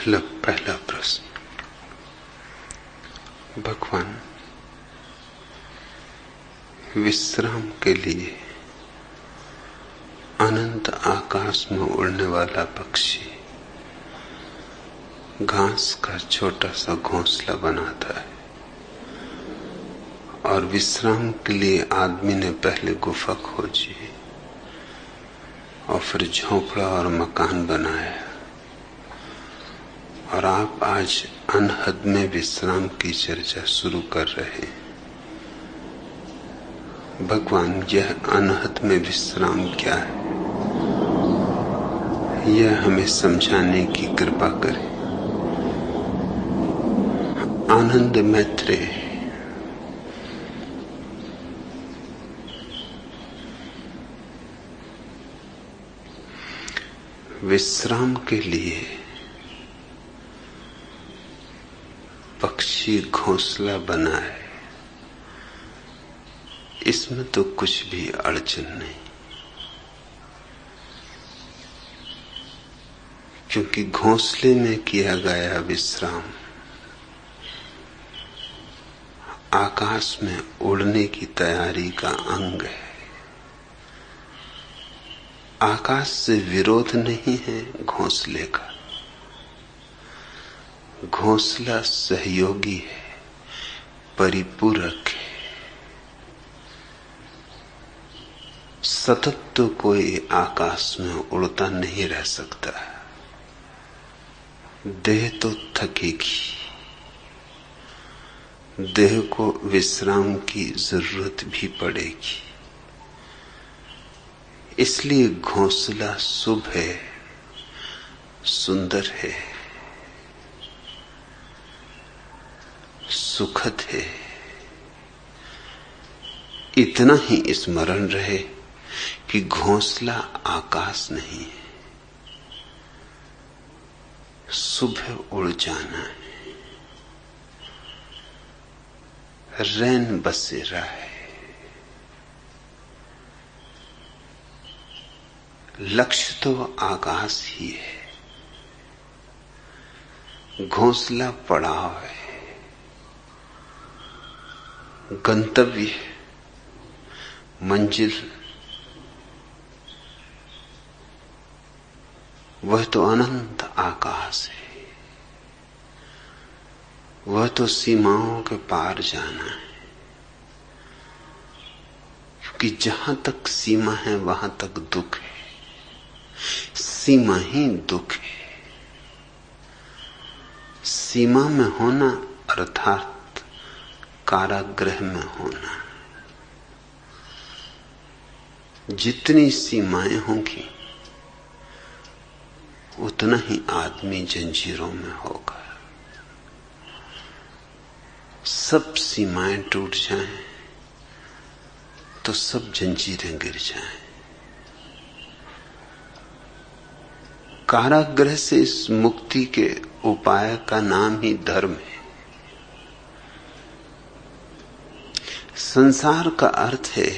पहला प्रश्न। भगवान, विश्राम के लिए अनंत आकाश में उड़ने वाला पक्षी घास का छोटा सा घोंसला बनाता है और विश्राम के लिए आदमी ने पहले गुफा खोजी और फिर झोंपड़ा और मकान बनाया, और आप आज अनहद में विश्राम की चर्चा शुरू कर रहे हैं। भगवान, यह अनहद में विश्राम क्या है, यह हमें समझाने की कृपा करें। आनंद मैत्रेय विश्राम के लिए पक्षी घोंसला बनाए, इसमें तो कुछ भी अड़चन नहीं, क्योंकि घोंसले में किया गया विश्राम आकाश में उड़ने की तैयारी का अंग है। आकाश से विरोध नहीं है घोंसले का, घोंसला सहयोगी है, परिपूरक है। सतत तो कोई आकाश में उड़ता नहीं रह सकता, देह तो थकेगी, देह को विश्राम की जरूरत भी पड़ेगी। इसलिए घोंसला शुभ है, सुंदर है, सुखद है। इतना ही स्मरण रहे कि घोंसला आकाश नहीं है, सुबह उड़ जाना है, रैन बसेरा है। लक्ष्य तो आकाश ही है, घोंसला पड़ाव है, गंतव्य, मंजिल वह तो अनंत आकाश है, वह तो सीमाओं के पार जाना है। क्योंकि जहां तक सीमा है वहां तक दुख है, सीमा ही दुख है। सीमा में होना अर्थात कारागृह में होना। जितनी सीमाएं होंगी उतना ही आदमी जंजीरों में होगा। सब सीमाएं टूट जाएं तो सब जंजीरें गिर जाएं। कारागृह से इस मुक्ति के उपाय का नाम ही धर्म है। संसार का अर्थ है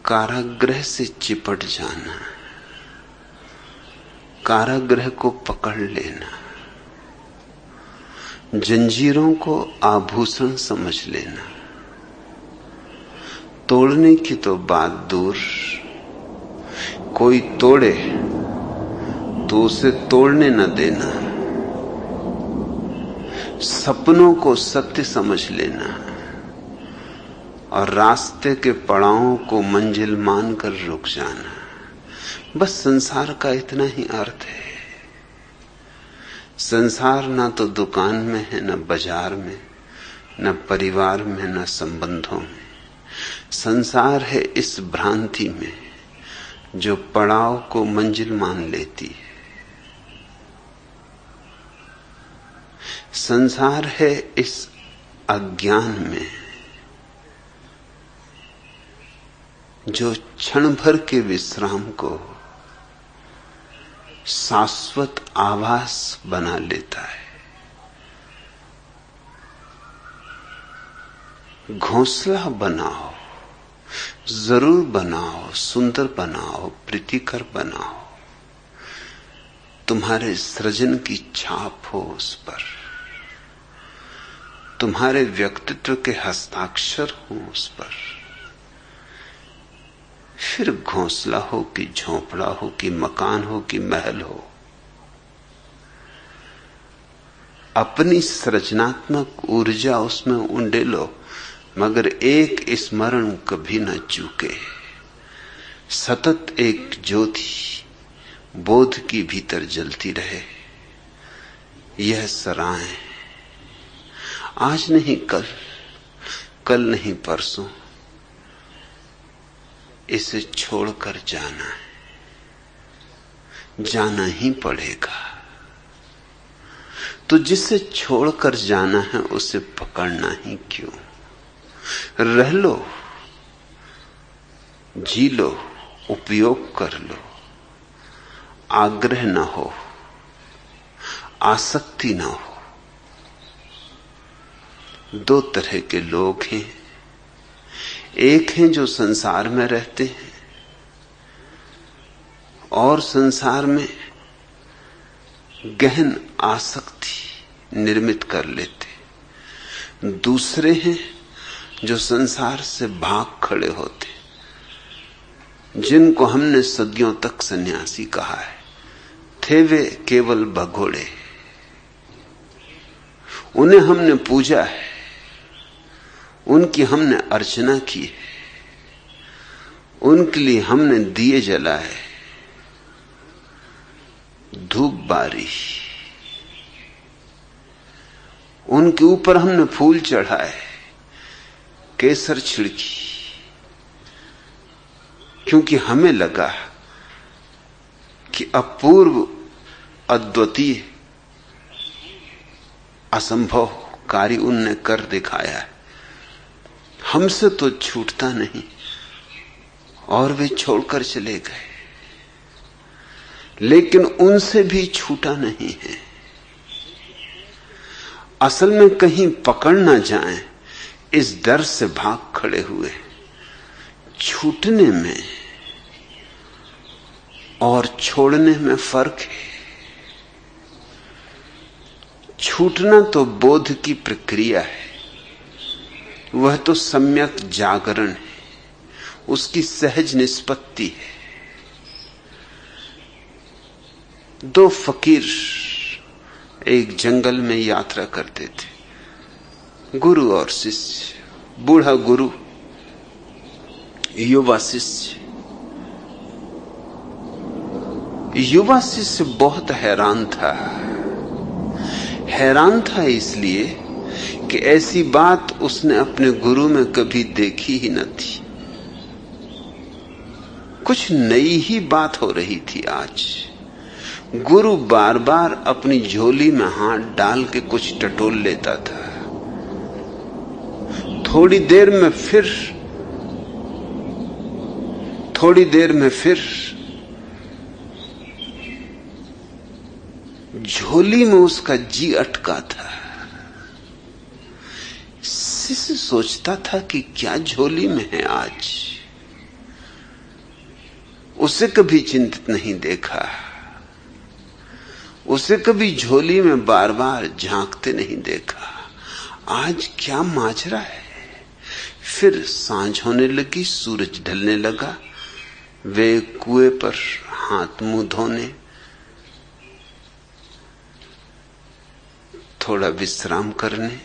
कारागृह से चिपट जाना, कारागृह को पकड़ लेना, जंजीरों को आभूषण समझ लेना। तोड़ने की तो बात दूर, कोई तोड़े तो उसे तोड़ने न देना। सपनों को सत्य समझ लेना और रास्ते के पड़ावों को मंजिल मानकर रुक जाना। बस संसार का इतना ही अर्थ है। संसार ना तो दुकान में है, न बाजार में, न परिवार में, न संबंधों में। संसार है इस भ्रांति में जो पड़ाव को मंजिल मान लेती है। संसार है इस अज्ञान में जो क्षण भर के विश्राम को शाश्वत आभास बना लेता है। घोंसला बनाओ, जरूर बनाओ, सुंदर बनाओ, प्रीतिकर बनाओ, तुम्हारे सृजन की छाप हो उस पर, तुम्हारे व्यक्तित्व के हस्ताक्षर हो उस पर। फिर घोंसला हो कि झोंपड़ा हो कि मकान हो कि महल हो, अपनी सृजनात्मक ऊर्जा उसमें उंडेलो, मगर एक स्मरण कभी न चूके। सतत एक ज्योति बोध की भीतर जलती रहे। यह सराहें आज नहीं कल, कल नहीं परसों, इसे छोड़कर जाना है, जाना ही पड़ेगा। तो जिसे छोड़कर जाना है उसे पकड़ना ही क्यों? रह लो, जी लो, उपयोग कर लो। आग्रह ना हो, आसक्ति ना हो। दो तरह के लोग हैं। एक हैं जो संसार में रहते हैं और संसार में गहन आसक्ति निर्मित कर लेते। दूसरे हैं जो संसार से भाग खड़े होते, जिनको हमने सदियों तक सन्यासी कहा है। थे वे केवल भगोड़े, उन्हें हमने पूजा है, उनकी हमने अर्चना की है, उनके लिए हमने दिए जलाए, धूप बारी, उनके ऊपर हमने फूल चढ़ाए, केसर छिड़की, क्योंकि हमें लगा कि अपूर्व, अद्वितीय, असंभव कार्य उनने कर दिखाया है, हमसे तो छूटता नहीं, और वे छोड़कर चले गए। लेकिन उनसे भी छूटा नहीं है। असल में कहीं पकड़ ना जाएं, इस डर से भाग खड़े हुए। छूटने में और छोड़ने में फर्क है। छूटना तो बोध की प्रक्रिया है, वह तो सम्यक जागरण है, उसकी सहज निष्पत्ति है। दो फकीर एक जंगल में यात्रा करते थे, गुरु और शिष्य। बूढ़ा गुरु, युवा शिष्य। युवा शिष्य बहुत हैरान था। हैरान था इसलिए कि ऐसी बात उसने अपने गुरु में कभी देखी ही न थी। कुछ नई ही बात हो रही थी आज। गुरु बार बार अपनी झोली में हाथ डाल के कुछ टटोल लेता था। थोड़ी देर में फिर झोली में उसका जी अटका था। शिष्य सोचता था कि क्या झोली में है आज। उसे कभी चिंतित नहीं देखा, उसे कभी झोली में बार बार झांकते नहीं देखा। आज क्या माजरा है। फिर सांझ होने लगी, सूरज ढलने लगा। वे कुएं पर हाथ मुंह धोने, थोड़ा विश्राम करने,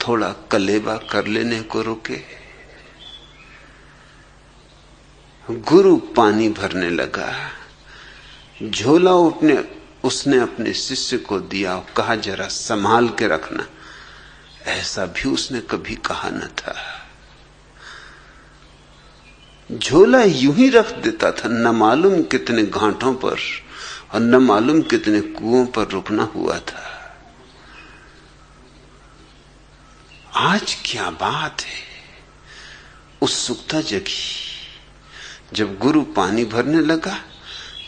थोड़ा कलेबा कर लेने को रुके। गुरु पानी भरने लगा। झोला उसने अपने शिष्य को दिया, कहा जरा संभाल के रखना। ऐसा भी उसने कभी कहा न था। झोला यूं ही रख देता था, न मालूम कितने घाटों पर और न मालूम कितने कुओं पर रुकना हुआ था। आज क्या बात है। उत्सुकता जगी। जब गुरु पानी भरने लगा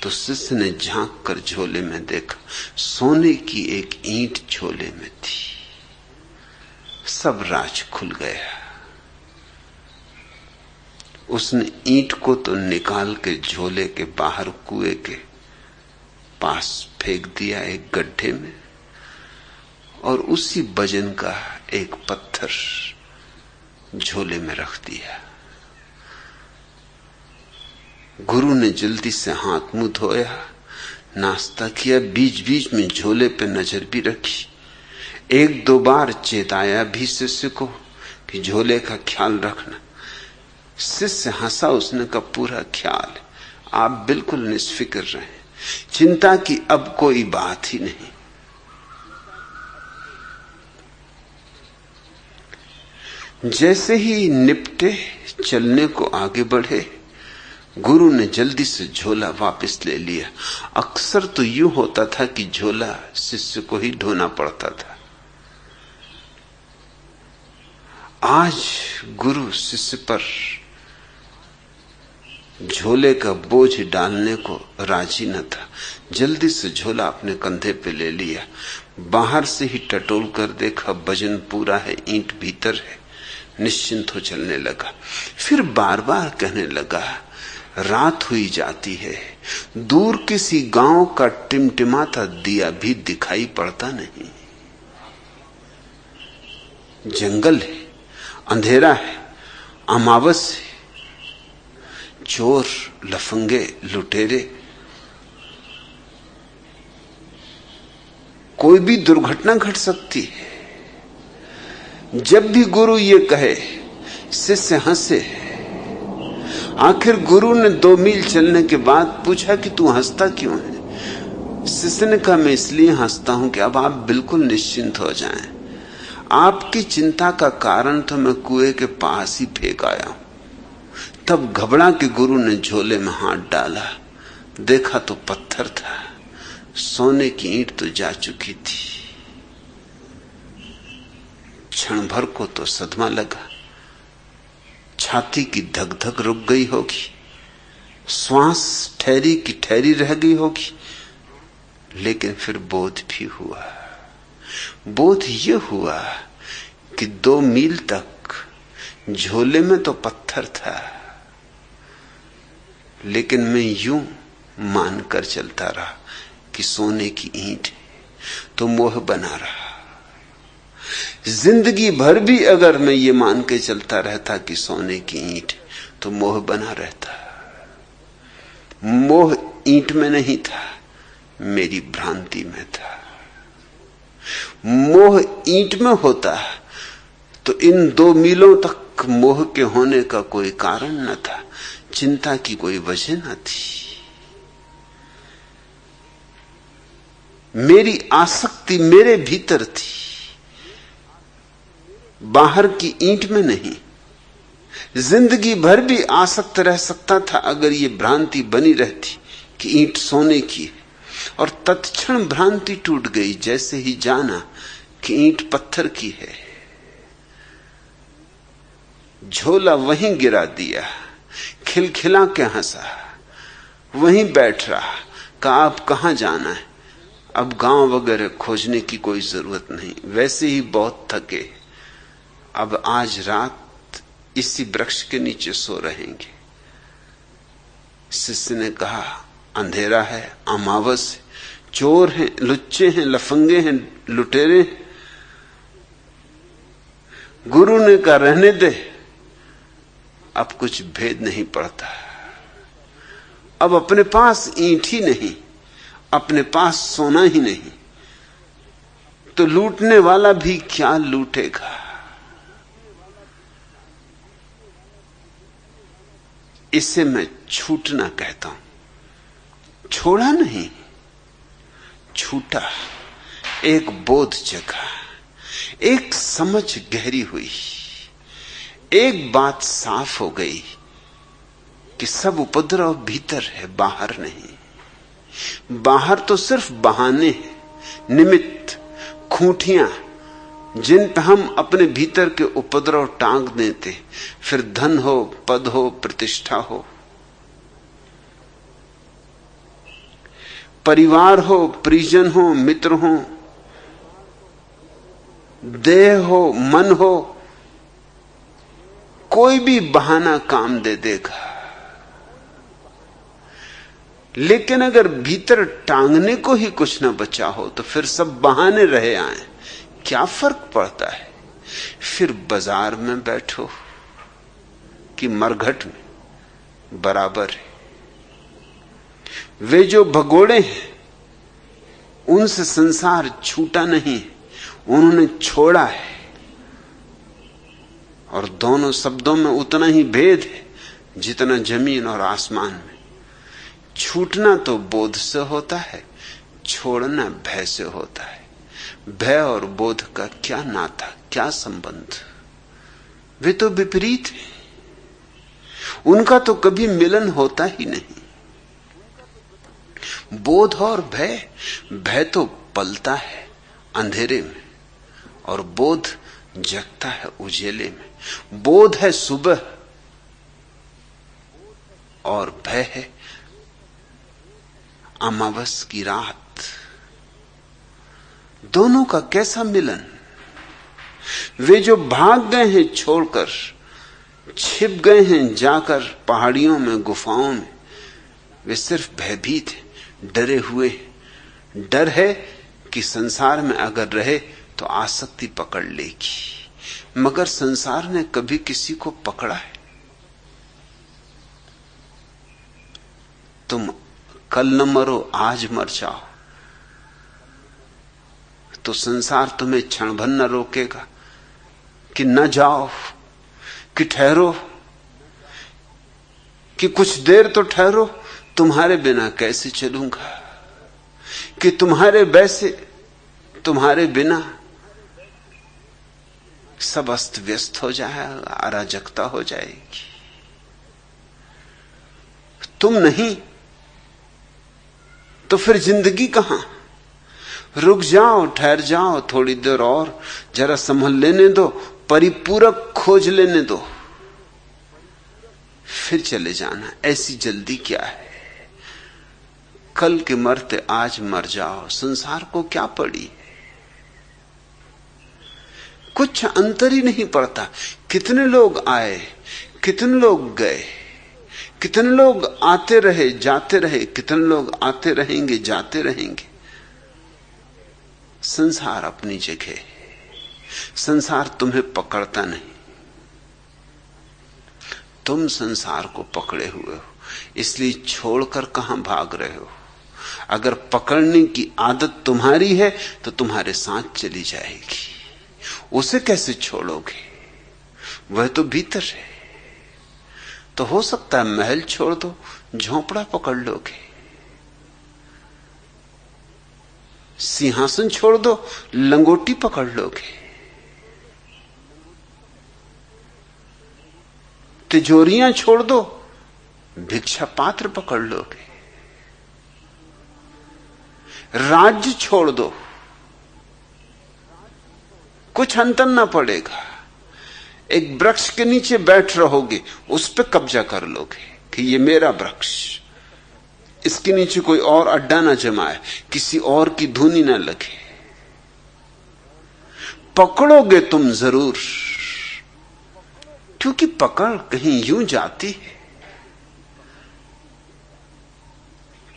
तो शिष्य ने झांक कर झोले में देखा। सोने की एक ईंट झोले में थी। सब राज खुल गया। उसने ईंट को तो निकाल के झोले के बाहर कुएं के पास फेंक दिया एक गड्ढे में, और उसी वजन का एक पत्थर झोले में रख दिया। गुरु ने जल्दी से हाथ मुंह धोया, नाश्ता किया, बीच बीच में झोले पे नजर भी रखी, एक दो बार चेताया भी शिष्य को कि झोले का ख्याल रखना। शिष्य हंसा, उसने का पूरा ख्याल, आप बिल्कुल निष्फिक्र रहे, चिंता की अब कोई बात ही नहीं। जैसे ही निपटे चलने को आगे बढ़े, गुरु ने जल्दी से झोला वापस ले लिया। अक्सर तो यूं होता था कि झोला शिष्य को ही ढोना पड़ता था। आज गुरु शिष्य पर झोले का बोझ डालने को राजी न था। जल्दी से झोला अपने कंधे पे ले लिया, बाहर से ही टटोल कर देखा वजन पूरा है, ईंट भीतर है, निश्चिंत हो चलने लगा। फिर बार बार कहने लगा, रात हुई जाती है, दूर किसी गांव का टिमटिमाता दिया भी दिखाई पड़ता नहीं, जंगल है, अंधेरा है, अमावस है, चोर लफंगे लुटेरे, कोई भी दुर्घटना घट सकती है। जब भी गुरु ये कहे, शिष्य हंसे। आखिर गुरु ने 2 मील चलने के बाद पूछा कि तू हंसता क्यों है? शिष्य ने कहा, मैं इसलिए हंसता हूं कि अब आप बिल्कुल निश्चिंत हो जाएं। आपकी चिंता का कारण तो मैं कुएं के पास ही फेंक आया हूं। तब घबरा के गुरु ने झोले में हाथ डाला, देखा तो पत्थर था, सोने की ईंट तो जा चुकी थी। क्षण भर को तो सदमा लगा, छाती की धक धक रुक गई होगी, श्वास ठहरी की ठहरी रह गई होगी, लेकिन फिर बोध भी हुआ। बोध ये हुआ कि 2 मील तक झोले में तो पत्थर था, लेकिन मैं यूं मानकर चलता रहा कि सोने की ईंट है, तो मोह बना रहा। जिंदगी भर भी अगर मैं ये मान के चलता रहता कि सोने की ईंट, तो मोह बना रहता। मोह ईंट में नहीं था, मेरी भ्रांति में था। मोह ईंट में होता तो इन 2 मीलों तक मोह के होने का कोई कारण न था, चिंता की कोई वजह न थी। मेरी आसक्ति मेरे भीतर थी, बाहर की ईंट में नहीं। जिंदगी भर भी आसक्त रह सकता था अगर ये भ्रांति बनी रहती कि ईंट सोने की है, और तत्क्षण भ्रांति टूट गई जैसे ही जाना कि ईंट पत्थर की है। झोला वहीं गिरा दिया, खिलखिला के हंसा, वहीं बैठ रहा, कहा अब कहां जाना है, अब गांव वगैरह खोजने की कोई जरूरत नहीं, वैसे ही बहुत थके, अब आज रात इसी वृक्ष के नीचे सो रहेंगे। शिष्य ने कहा, अंधेरा है, अमावस है, चोर हैं, लुच्चे हैं, लफंगे हैं, लुटेरे। गुरु ने कहा, रहने दे, अब कुछ भेद नहीं पड़ता। अब अपने पास ईंट ही नहीं, अपने पास सोना ही नहीं, तो लूटने वाला भी क्या लूटेगा। इसे मैं छूटना कहता हूं। छोड़ा नहीं, छूटा। एक बोध जगा, एक समझ गहरी हुई, एक बात साफ हो गई कि सब उपद्रव भीतर है, बाहर नहीं। बाहर तो सिर्फ बहाने हैं, निमित्त, खूंटियां, जिन पर हम अपने भीतर के उपद्रव टांग देते, फिर धन हो, पद हो, प्रतिष्ठा हो, परिवार हो, परिजन हो, मित्र हो, देह हो, मन हो, कोई भी बहाना काम दे देगा। लेकिन अगर भीतर टांगने को ही कुछ न बचा हो तो फिर सब बहाने रहे आए, क्या फर्क पड़ता है? फिर बाजार में बैठो कि मरघट में, बराबर है। वे जो भगोड़े हैं उनसे संसार छूटा नहीं, उन्होंने छोड़ा है। और दोनों शब्दों में उतना ही भेद है जितना जमीन और आसमान में। छूटना तो बोध से होता है, छोड़ना भय से होता है। भय और बोध का क्या नाता, क्या संबंध? वे तो विपरीत हैं, उनका तो कभी मिलन होता ही नहीं। बोध और भय, भय तो पलता है अंधेरे में और बोध जगता है उजेले में। बोध है सुबह और भय है अमावस की रात। दोनों का कैसा मिलन? वे जो भाग गए हैं छोड़कर, छिप गए हैं जाकर पहाड़ियों में, गुफाओं में, वे सिर्फ भयभीत हैं, डरे हुए। डर है कि संसार में अगर रहे तो आसक्ति पकड़ लेगी, मगर संसार ने कभी किसी को पकड़ा है? तुम कल न मरो, आज मर जाओ तो संसार तुम्हें क्षण भर न रोकेगा कि न जाओ, कि ठहरो, कि कुछ देर तो ठहरो, तुम्हारे बिना कैसे चलूंगा, कि तुम्हारे बिना सब अस्त व्यस्त हो जाएगा, अराजकता हो जाएगी। तुम नहीं तो फिर जिंदगी कहां? रुक जाओ, ठहर जाओ थोड़ी देर और, जरा संभल लेने दो, परिपूरक खोज लेने दो, फिर चले जाना। ऐसी जल्दी क्या है? कल के मरते आज मर जाओ, संसार को क्या पड़ी? कुछ अंतर ही नहीं पड़ता। कितने लोग आए, कितने लोग गए, कितने लोग आते रहे जाते रहे, कितने लोग आते रहेंगे जाते रहेंगे। संसार अपनी जगह है, संसार तुम्हें पकड़ता नहीं, तुम संसार को पकड़े हुए हो। इसलिए छोड़कर कहां भाग रहे हो? अगर पकड़ने की आदत तुम्हारी है तो तुम्हारे साथ चली जाएगी। उसे कैसे छोड़ोगे? वह तो भीतर है। तो हो सकता है महल छोड़ दो, झोंपड़ा पकड़ लोगे, सिंहासन छोड़ दो, लंगोटी पकड़ लोगे, तिजोरियां छोड़ दो, भिक्षा पात्र पकड़ लोगे, राज्य छोड़ दो, कुछ अंतर ना पड़ेगा। एक वृक्ष के नीचे बैठ रहोगे, उस पर कब्जा कर लोगे कि ये मेरा वृक्ष, इसके नीचे कोई और अड्डा ना जमाए, किसी और की धुनी ना लगे। पकड़ोगे तुम जरूर, क्योंकि पकड़ कहीं यूं जाती है।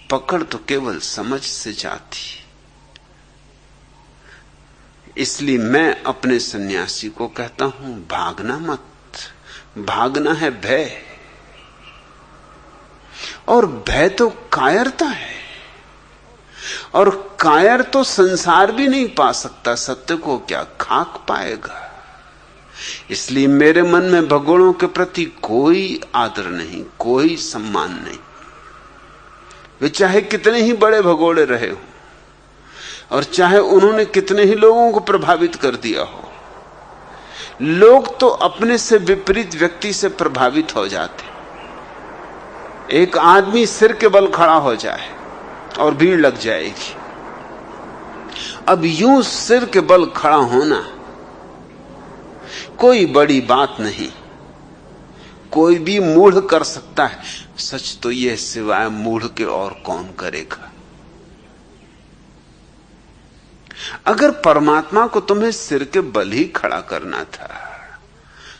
पकड़ तो केवल समझ से जाती। इसलिए मैं अपने सन्यासी को कहता हूं, भागना मत। भागना है भय, और भय तो कायरता है, और कायर तो संसार भी नहीं पा सकता। सत्य को क्या खाक पाएगा? इसलिए मेरे मन में भगोड़ों के प्रति कोई आदर नहीं, कोई सम्मान नहीं। वे चाहे कितने ही बड़े भगोड़े रहे हो, और चाहे उन्होंने कितने ही लोगों को प्रभावित कर दिया हो। लोग तो अपने से विपरीत व्यक्ति से प्रभावित हो जाते। एक आदमी सिर के बल खड़ा हो जाए और भीड़ लग जाएगी। अब यूं सिर के बल खड़ा होना कोई बड़ी बात नहीं, कोई भी मूढ़ कर सकता है। सच तो यह सिवाय मूढ़ के और कौन करेगा? अगर परमात्मा को तुम्हें सिर के बल ही खड़ा करना था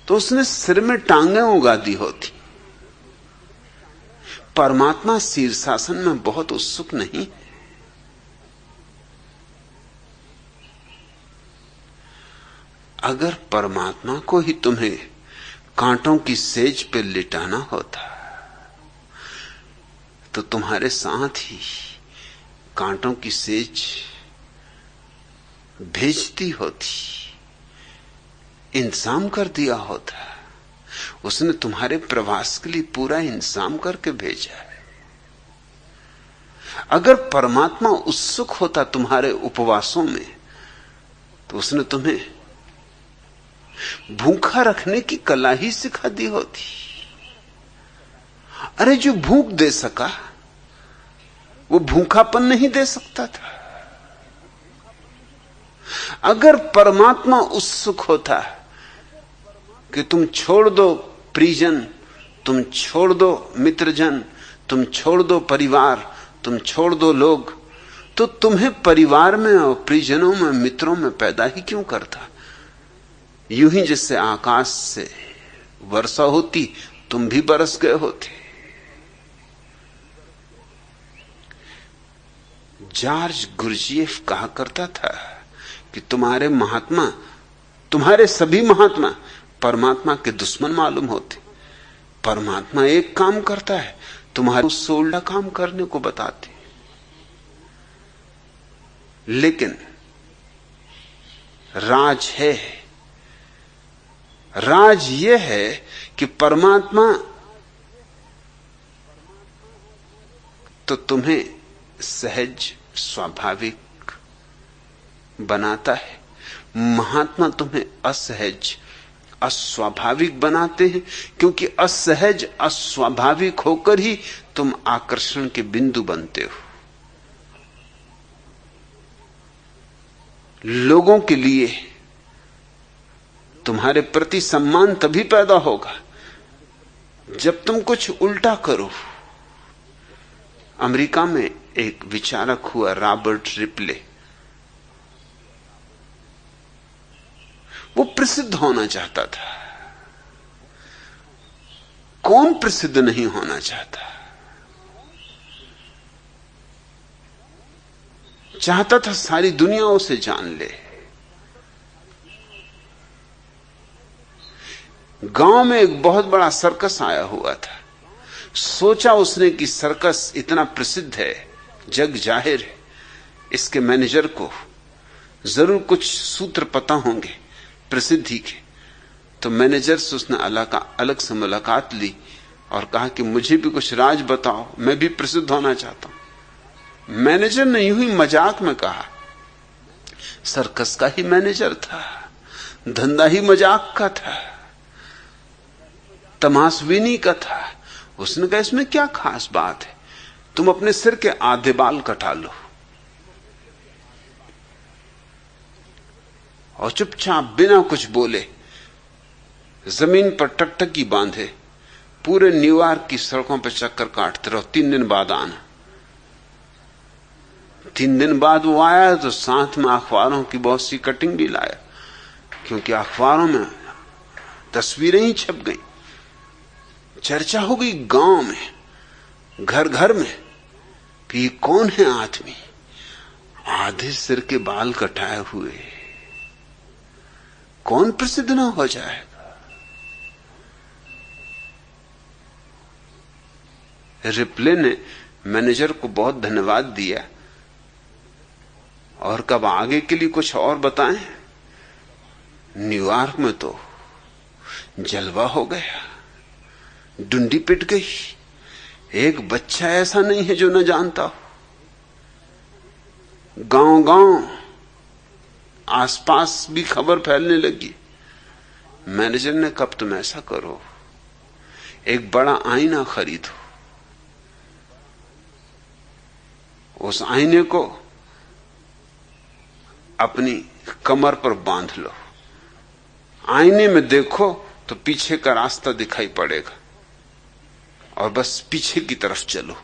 तो उसने सिर में टांगें उगा दी होती। परमात्मा शीर्षासन में बहुत उत्सुक नहीं। अगर परमात्मा को ही तुम्हें कांटों की सेज पे लिटाना होता तो तुम्हारे साथ ही कांटों की सेज भेजती होती, इंतजाम कर दिया होता। उसने तुम्हारे प्रवास के लिए पूरा इंतजाम करके भेजा है। अगर परमात्मा उत्सुक होता तुम्हारे उपवासों में तो उसने तुम्हें भूखा रखने की कला ही सिखा दी होती। अरे जो भूख दे सका वो भूखापन नहीं दे सकता था। अगर परमात्मा उत्सुक होता कि तुम छोड़ दो परिजन, तुम छोड़ दो मित्रजन, तुम छोड़ दो परिवार, तुम छोड़ दो लोग, तो तुम्हें परिवार में और परिजनों में मित्रों में पैदा ही क्यों करता? यूं ही जैसे आकाश से वर्षा होती तुम भी बरस गए होते। जॉर्ज गुरजिएफ कहा करता था कि तुम्हारे महात्मा, तुम्हारे सभी महात्मा परमात्मा के दुश्मन मालूम होते। परमात्मा एक काम करता है, तुम्हारे उससे उल्टा काम करने को बताते। लेकिन राज है, राज यह है कि परमात्मा तो तुम्हें सहज स्वाभाविक बनाता है, महात्मा तुम्हें असहज अस्वाभाविक बनाते हैं, क्योंकि असहज अस्वाभाविक होकर ही तुम आकर्षण के बिंदु बनते हो। लोगों के लिए तुम्हारे प्रति सम्मान तभी पैदा होगा जब तुम कुछ उल्टा करो। अमेरिका में एक विचारक हुआ रॉबर्ट रिपले, वो प्रसिद्ध होना चाहता था। कौन प्रसिद्ध नहीं होना चाहता? चाहता था सारी दुनिया उसे जान ले। गांव में एक बहुत बड़ा सर्कस आया हुआ था। सोचा उसने कि सर्कस इतना प्रसिद्ध है, जग जाहिर है, इसके मैनेजर को जरूर कुछ सूत्र पता होंगे प्रसिद्धि के। तो मैनेजर से उसने अलग से मुलाकात ली और कहा कि मुझे भी कुछ राज बताओ, मैं भी प्रसिद्ध होना चाहता हूं। मैनेजर ने यूं ही मजाक में कहा, सर्कस का ही मैनेजर था, धंधा ही मजाक का था, तमाशबीनी का था। उसने कहा इसमें क्या खास बात है, तुम अपने सिर के आधे बाल कटा लो और चुपचाप बिना कुछ बोले जमीन पर टकटकी बांधे पूरे न्यूयॉर्क की सड़कों पर चक्कर काटते रहो। 3 दिन बाद आना। 3 दिन बाद वो आया तो साथ में अखबारों की बहुत सी कटिंग भी लाया, क्योंकि अखबारों में तस्वीरें ही छप गई। चर्चा हो गई गांव में, घर घर में कि कौन है आदमी आधे सिर के बाल कटाए हुए, कौन प्रसिद्ध ना हो जाएगा। रिप्ले ने मैनेजर को बहुत धन्यवाद दिया और कब आगे के लिए कुछ और बताएं। न्यूयॉर्क में तो जलवा हो गया, डुंडी पिट गई। एक बच्चा ऐसा नहीं है जो न जानता हो। गांव गांव आसपास भी खबर फैलने लगी। मैनेजर ने कब तुम ऐसा करो, एक बड़ा आईना खरीदो, उस आईने को अपनी कमर पर बांध लो, आईने में देखो तो पीछे का रास्ता दिखाई पड़ेगा और बस पीछे की तरफ चलो,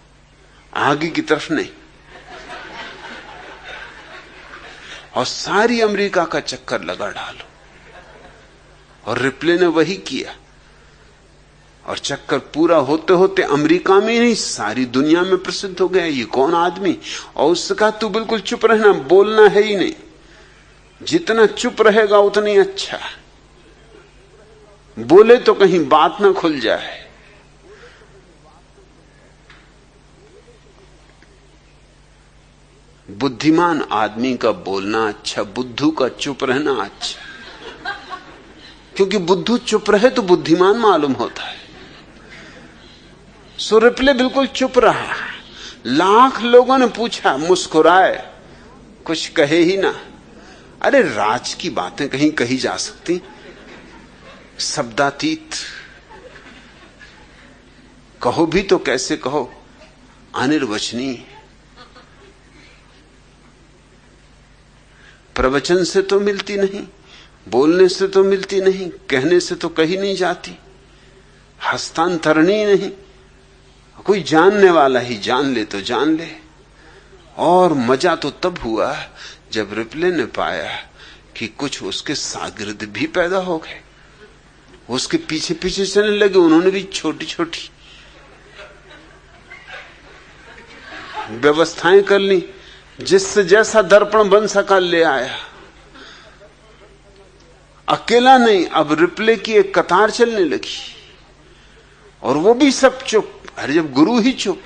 आगे की तरफ नहीं। और सारी अमेरिका का चक्कर लगा डालो। और रिप्ले ने वही किया और चक्कर पूरा होते होते अमेरिका में नहीं सारी दुनिया में प्रसिद्ध हो गया ये कौन आदमी। और उससे कहा तू बिल्कुल चुप रहना, बोलना है ही नहीं, जितना चुप रहेगा उतना ही अच्छा, बोले तो कहीं बात ना खुल जाए। बुद्धिमान आदमी का बोलना अच्छा, बुद्धू का चुप रहना अच्छा, क्योंकि बुद्धू चुप रहे तो बुद्धिमान मालूम होता है। सो रिप्ले बिल्कुल चुप रहा, लाख लोगों ने पूछा, मुस्कुराए, कुछ कहे ही ना। अरे राज की बातें कहीं कही जा सकती, शब्दातीत कहो भी तो कैसे कहो, अनिर्वचनीय। प्रवचन से तो मिलती नहीं, बोलने से तो मिलती नहीं, कहने से तो कही नहीं जाती, हस्तांतरणी नहीं। कोई जानने वाला ही जान ले तो जान ले। और मजा तो तब हुआ जब रिप्ले ने पाया कि कुछ उसके शागिर्द भी पैदा हो गए, उसके पीछे पीछे चलने लगे। उन्होंने भी छोटी छोटी व्यवस्थाएं कर ली, जिससे जैसा दर्पण बन सका ले आया। अकेला नहीं, अब रिप्ले की एक कतार चलने लगी, और वो भी सब चुप। अरे जब गुरु ही चुप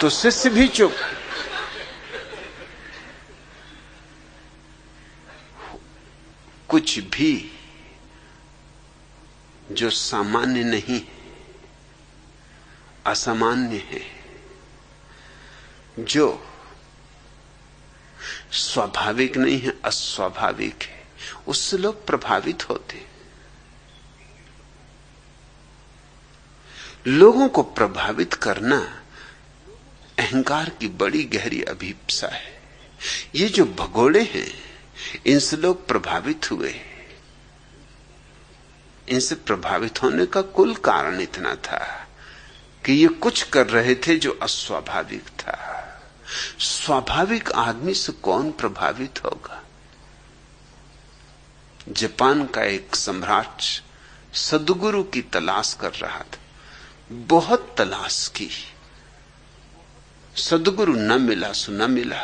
तो शिष्य भी चुप। कुछ भी जो सामान्य नहीं है, असामान्य है, जो स्वाभाविक नहीं है, अस्वाभाविक है, उससे लोग प्रभावित होते हैं। लोगों को प्रभावित करना अहंकार की बड़ी गहरी अभिप्सा है। ये जो भगोड़े हैं, इनसे लोग प्रभावित हुए। इनसे प्रभावित होने का कुल कारण इतना था कि ये कुछ कर रहे थे जो अस्वाभाविक था। स्वाभाविक आदमी से कौन प्रभावित होगा? जापान का एक सम्राट सद्गुरु की तलाश कर रहा था, बहुत तलाश की, सद्गुरु न मिला सो न मिला।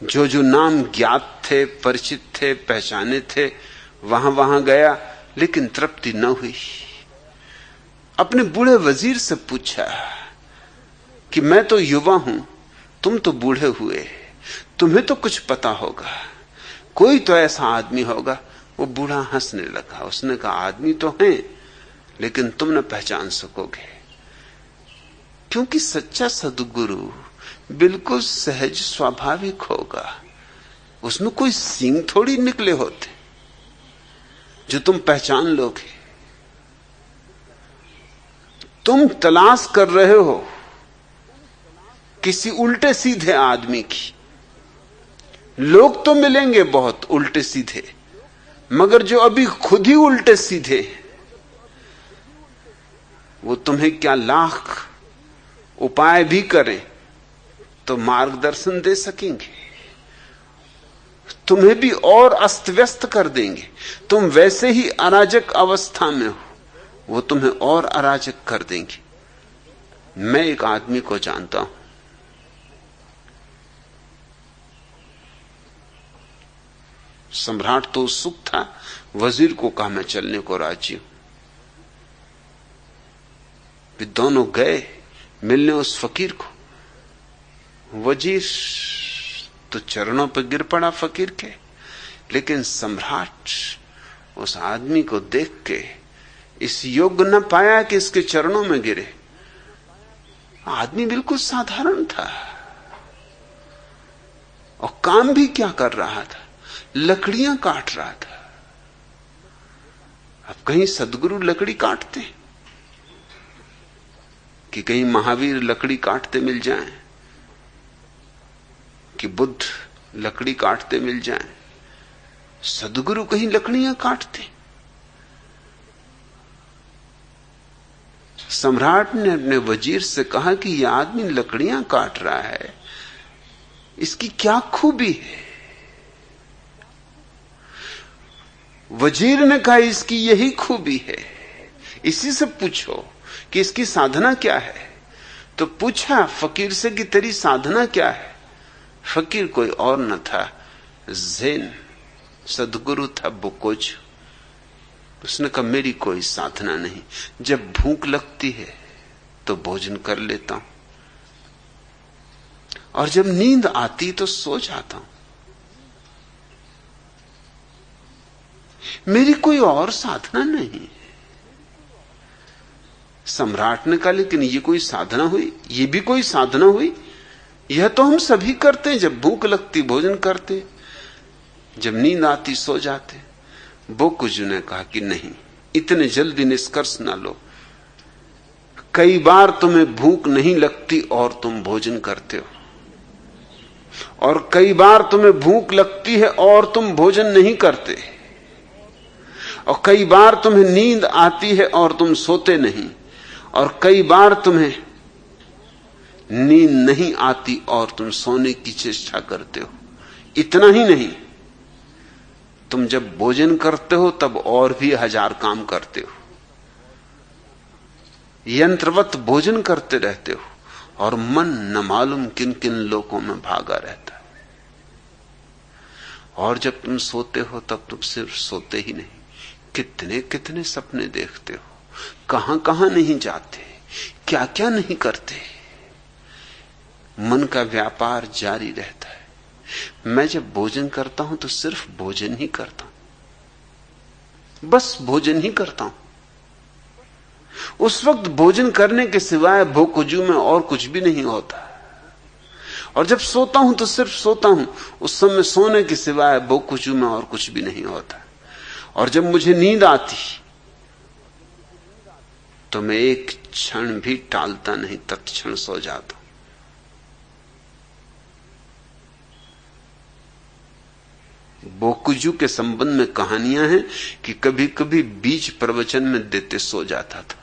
जो जो नाम ज्ञात थे, परिचित थे, पहचाने थे, वहां वहां गया, लेकिन तृप्ति न हुई। अपने बूढ़े वजीर से पूछा कि मैं तो युवा हूं, तुम तो बूढ़े हुए, तुम्हें तो कुछ पता होगा, कोई तो ऐसा आदमी होगा। वो बूढ़ा हंसने लगा। उसने कहा आदमी तो हैं, लेकिन तुम न पहचान सकोगे, क्योंकि सच्चा सद्गुरु बिल्कुल सहज स्वाभाविक होगा। उसमें कोई सींग थोड़ी निकले होते जो तुम पहचान लोगे। तुम तलाश कर रहे हो किसी उल्टे सीधे आदमी की। लोग तो मिलेंगे बहुत उल्टे सीधे, मगर जो अभी खुद ही उल्टे सीधे, वो तुम्हें क्या लाख उपाय भी करें तो मार्गदर्शन दे सकेंगे, तुम्हें भी और अस्त व्यस्त कर देंगे। तुम वैसे ही अराजक अवस्था में हो, वो तुम्हें और अराजक कर देंगे। मैं एक आदमी को जानता हूं, सम्राट तो उत्सुक था, वजीर को कहा मैं चलने को राजी हूं। वे दोनों गए मिलने उस फकीर को। वजीर तो चरणों पर गिर पड़ा फकीर के, लेकिन सम्राट उस आदमी को देख के इस योग्य न पाया कि इसके चरणों में गिरे। आदमी बिल्कुल साधारण था और काम भी क्या कर रहा था, लकड़ियां काट रहा था। अब कहीं सद्गुरु लकड़ी काटते कि कहीं महावीर लकड़ी काटते मिल जाएं, कि बुद्ध लकड़ी काटते मिल जाएं। सद्गुरु कहीं लकड़ियां काटते। सम्राट ने अपने वजीर से कहा कि यह आदमी लकड़ियां काट रहा है, इसकी क्या खूबी है? वजीर ने कहा इसकी यही खूबी है, इसी से पूछो कि इसकी साधना क्या है। तो पूछा फकीर से कि तेरी साधना क्या है। फकीर कोई और न था, ज़ेन सदगुरु था बुकोज। उसने कहा मेरी कोई साधना नहीं, जब भूख लगती है तो भोजन कर लेता हूं, और जब नींद आती तो सो जाता हूं। मेरी कोई और साधना नहीं। सम्राट ने कहा लेकिन ये कोई साधना हुई? ये भी कोई साधना हुई? यह तो हम सभी करते हैं, जब भूख लगती भोजन करते, जब नींद आती सो जाते। बोकुजू ने कहा कि नहीं, इतने जल्दी निष्कर्ष ना लो। कई बार तुम्हें भूख नहीं लगती और तुम भोजन करते हो, और कई बार तुम्हें भूख लगती है और तुम भोजन नहीं करते, और कई बार तुम्हें नींद आती है और तुम सोते नहीं, और कई बार तुम्हें नींद नहीं आती और तुम सोने की चेष्टा करते हो। इतना ही नहीं, तुम जब भोजन करते हो तब और भी 1000 काम करते हो। यंत्रवत भोजन करते रहते हो और मन न मालूम किन किन लोकों में भागा रहता है। और जब तुम सोते हो तब तुम सिर्फ सोते ही नहीं, कितने कितने सपने देखते हो, कहां कहां नहीं जाते, क्या क्या नहीं करते। मन का व्यापार जारी रहता है। मैं जब भोजन करता हूं तो सिर्फ भोजन ही करता हूं, बस भोजन ही करता हूं। उस वक्त भोजन करने के सिवाय भोकुजू में और कुछ भी नहीं होता। और जब सोता हूं तो सिर्फ सोता हूं, उस समय सोने के सिवाय भोकुजू में और कुछ भी नहीं होता। और जब मुझे नींद आती तो मैं एक क्षण भी टालता नहीं, तत्क्षण सो जाता हूं। बोकुजू के संबंध में कहानियां हैं कि कभी कभी बीच प्रवचन में देते सो जाता था।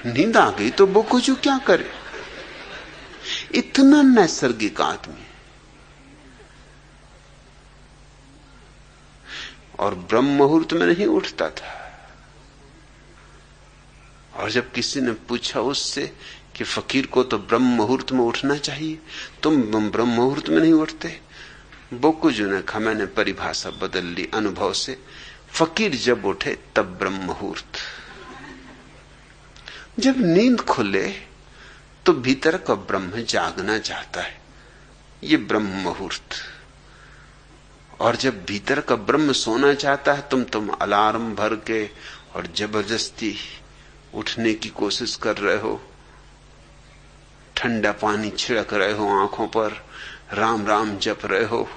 नींद आ गई तो बोकुजू क्या करे, इतना नैसर्गिक आदमी। और ब्रह्म मुहूर्त में नहीं उठता था। और जब किसी ने पूछा उससे कि फकीर को तो ब्रह्म मुहूर्त में उठना चाहिए, तुम ब्रह्म मुहूर्त में नहीं उठते, बोकुजू ने कहा मैंने परिभाषा बदल ली अनुभव से। फकीर जब उठे तब ब्रह्म मुहूर्त। जब नींद खुले तो भीतर का ब्रह्म जागना चाहता है, ये ब्रह्म मुहूर्त। और जब भीतर का ब्रह्म सोना चाहता है, तुम अलार्म भर के और जबरदस्ती उठने की कोशिश कर रहे हो, ठंडा पानी छिड़क रहे हो आंखों पर, राम राम जप रहे हो,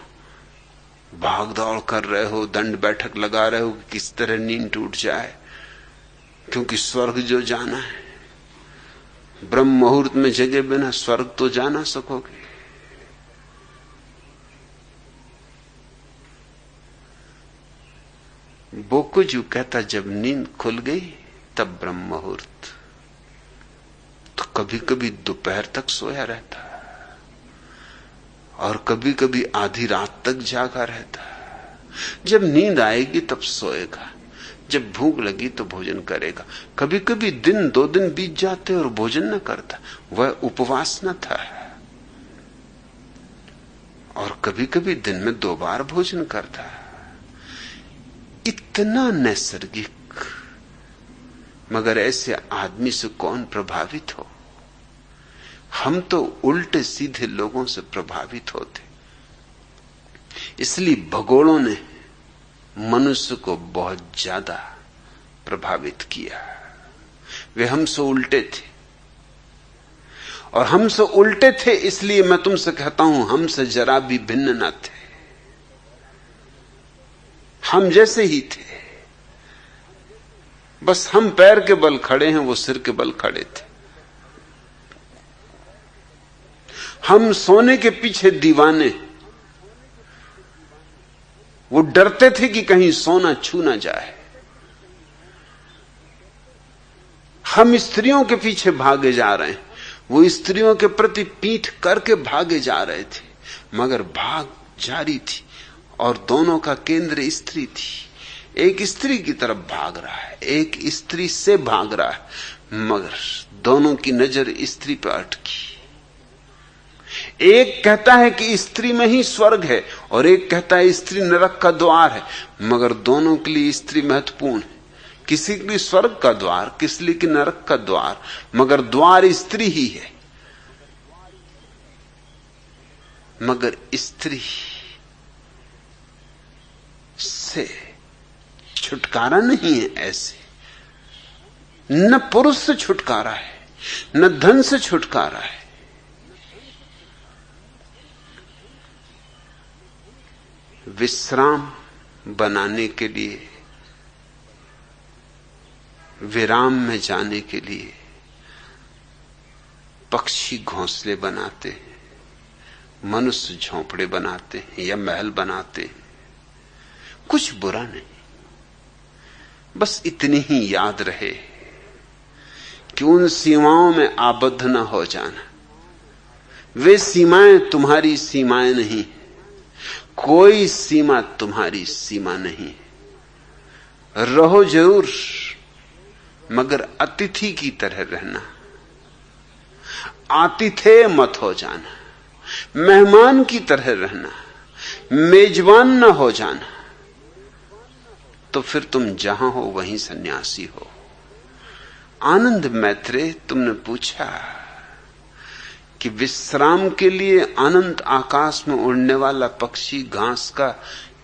भाग दौड़ कर रहे हो, दंड बैठक लगा रहे हो कि किस तरह नींद टूट जाए, क्योंकि स्वर्ग जो जाना है। ब्रह्म मुहूर्त में जगे बिना स्वर्ग तो जा ना सकोगे। बोकुजू कहता जब नींद खुल गई तब ब्रह्म मुहूर्त। तो कभी कभी दोपहर तक सोया रहता और कभी कभी आधी रात तक जागा रहता। जब नींद आएगी तब सोएगा, जब भूख लगी तो भोजन करेगा। कभी कभी दिन 2 दिन बीत जाते और भोजन न करता, वह उपवास न था। और कभी कभी दिन में 2 बार भोजन करता। इतना नैसर्गिक, मगर ऐसे आदमी से कौन प्रभावित हो। हम तो उल्टे सीधे लोगों से प्रभावित होते। इसलिए भगोड़ों ने मनुष्य को बहुत ज्यादा प्रभावित किया। वे हमसे उल्टे थे, और हमसे उल्टे थे इसलिए मैं तुमसे कहता हूं हमसे जरा भी भिन्न न थे। हम जैसे ही थे, बस हम पैर के बल खड़े हैं, वो सिर के बल खड़े थे। हम सोने के पीछे दीवाने, वो डरते थे कि कहीं सोना छू ना जाए। हम स्त्रियों के पीछे भागे जा रहे हैं, वो स्त्रियों के प्रति पीठ करके भागे जा रहे थे, मगर भाग जारी थी और दोनों का केंद्र स्त्री थी। एक स्त्री की तरफ भाग रहा है, एक स्त्री से भाग रहा है, मगर दोनों की नजर स्त्री पर अटकी। एक कहता है कि स्त्री में ही स्वर्ग है और एक कहता है स्त्री नरक का द्वार है, मगर दोनों के लिए स्त्री महत्वपूर्ण है। किसी के लिए स्वर्ग का द्वार, किसी लिए नरक का द्वार, मगर द्वार स्त्री ही है। मगर स्त्री से छुटकारा नहीं है ऐसे। न पुरुष से छुटकारा है, न धन से छुटकारा है। विश्राम बनाने के लिए, विराम में जाने के लिए पक्षी घोंसले बनाते हैं, मनुष्य झोंपड़े बनाते हैं या महल बनाते हैं। कुछ बुरा नहीं, बस इतनी ही याद रहे कि उन सीमाओं में आबद्ध न हो जाना। वे सीमाएं तुम्हारी सीमाएं नहीं, कोई सीमा तुम्हारी सीमा नहीं। रहो जरूर, मगर अतिथि की तरह रहना, आतिथेय मत हो जाना, मेहमान की तरह रहना, मेजबान न हो जाना। तो फिर तुम जहां हो वहीं सन्यासी हो। आनंद मैत्रेय, तुमने पूछा कि विश्राम के लिए अनंत आकाश में उड़ने वाला पक्षी घास का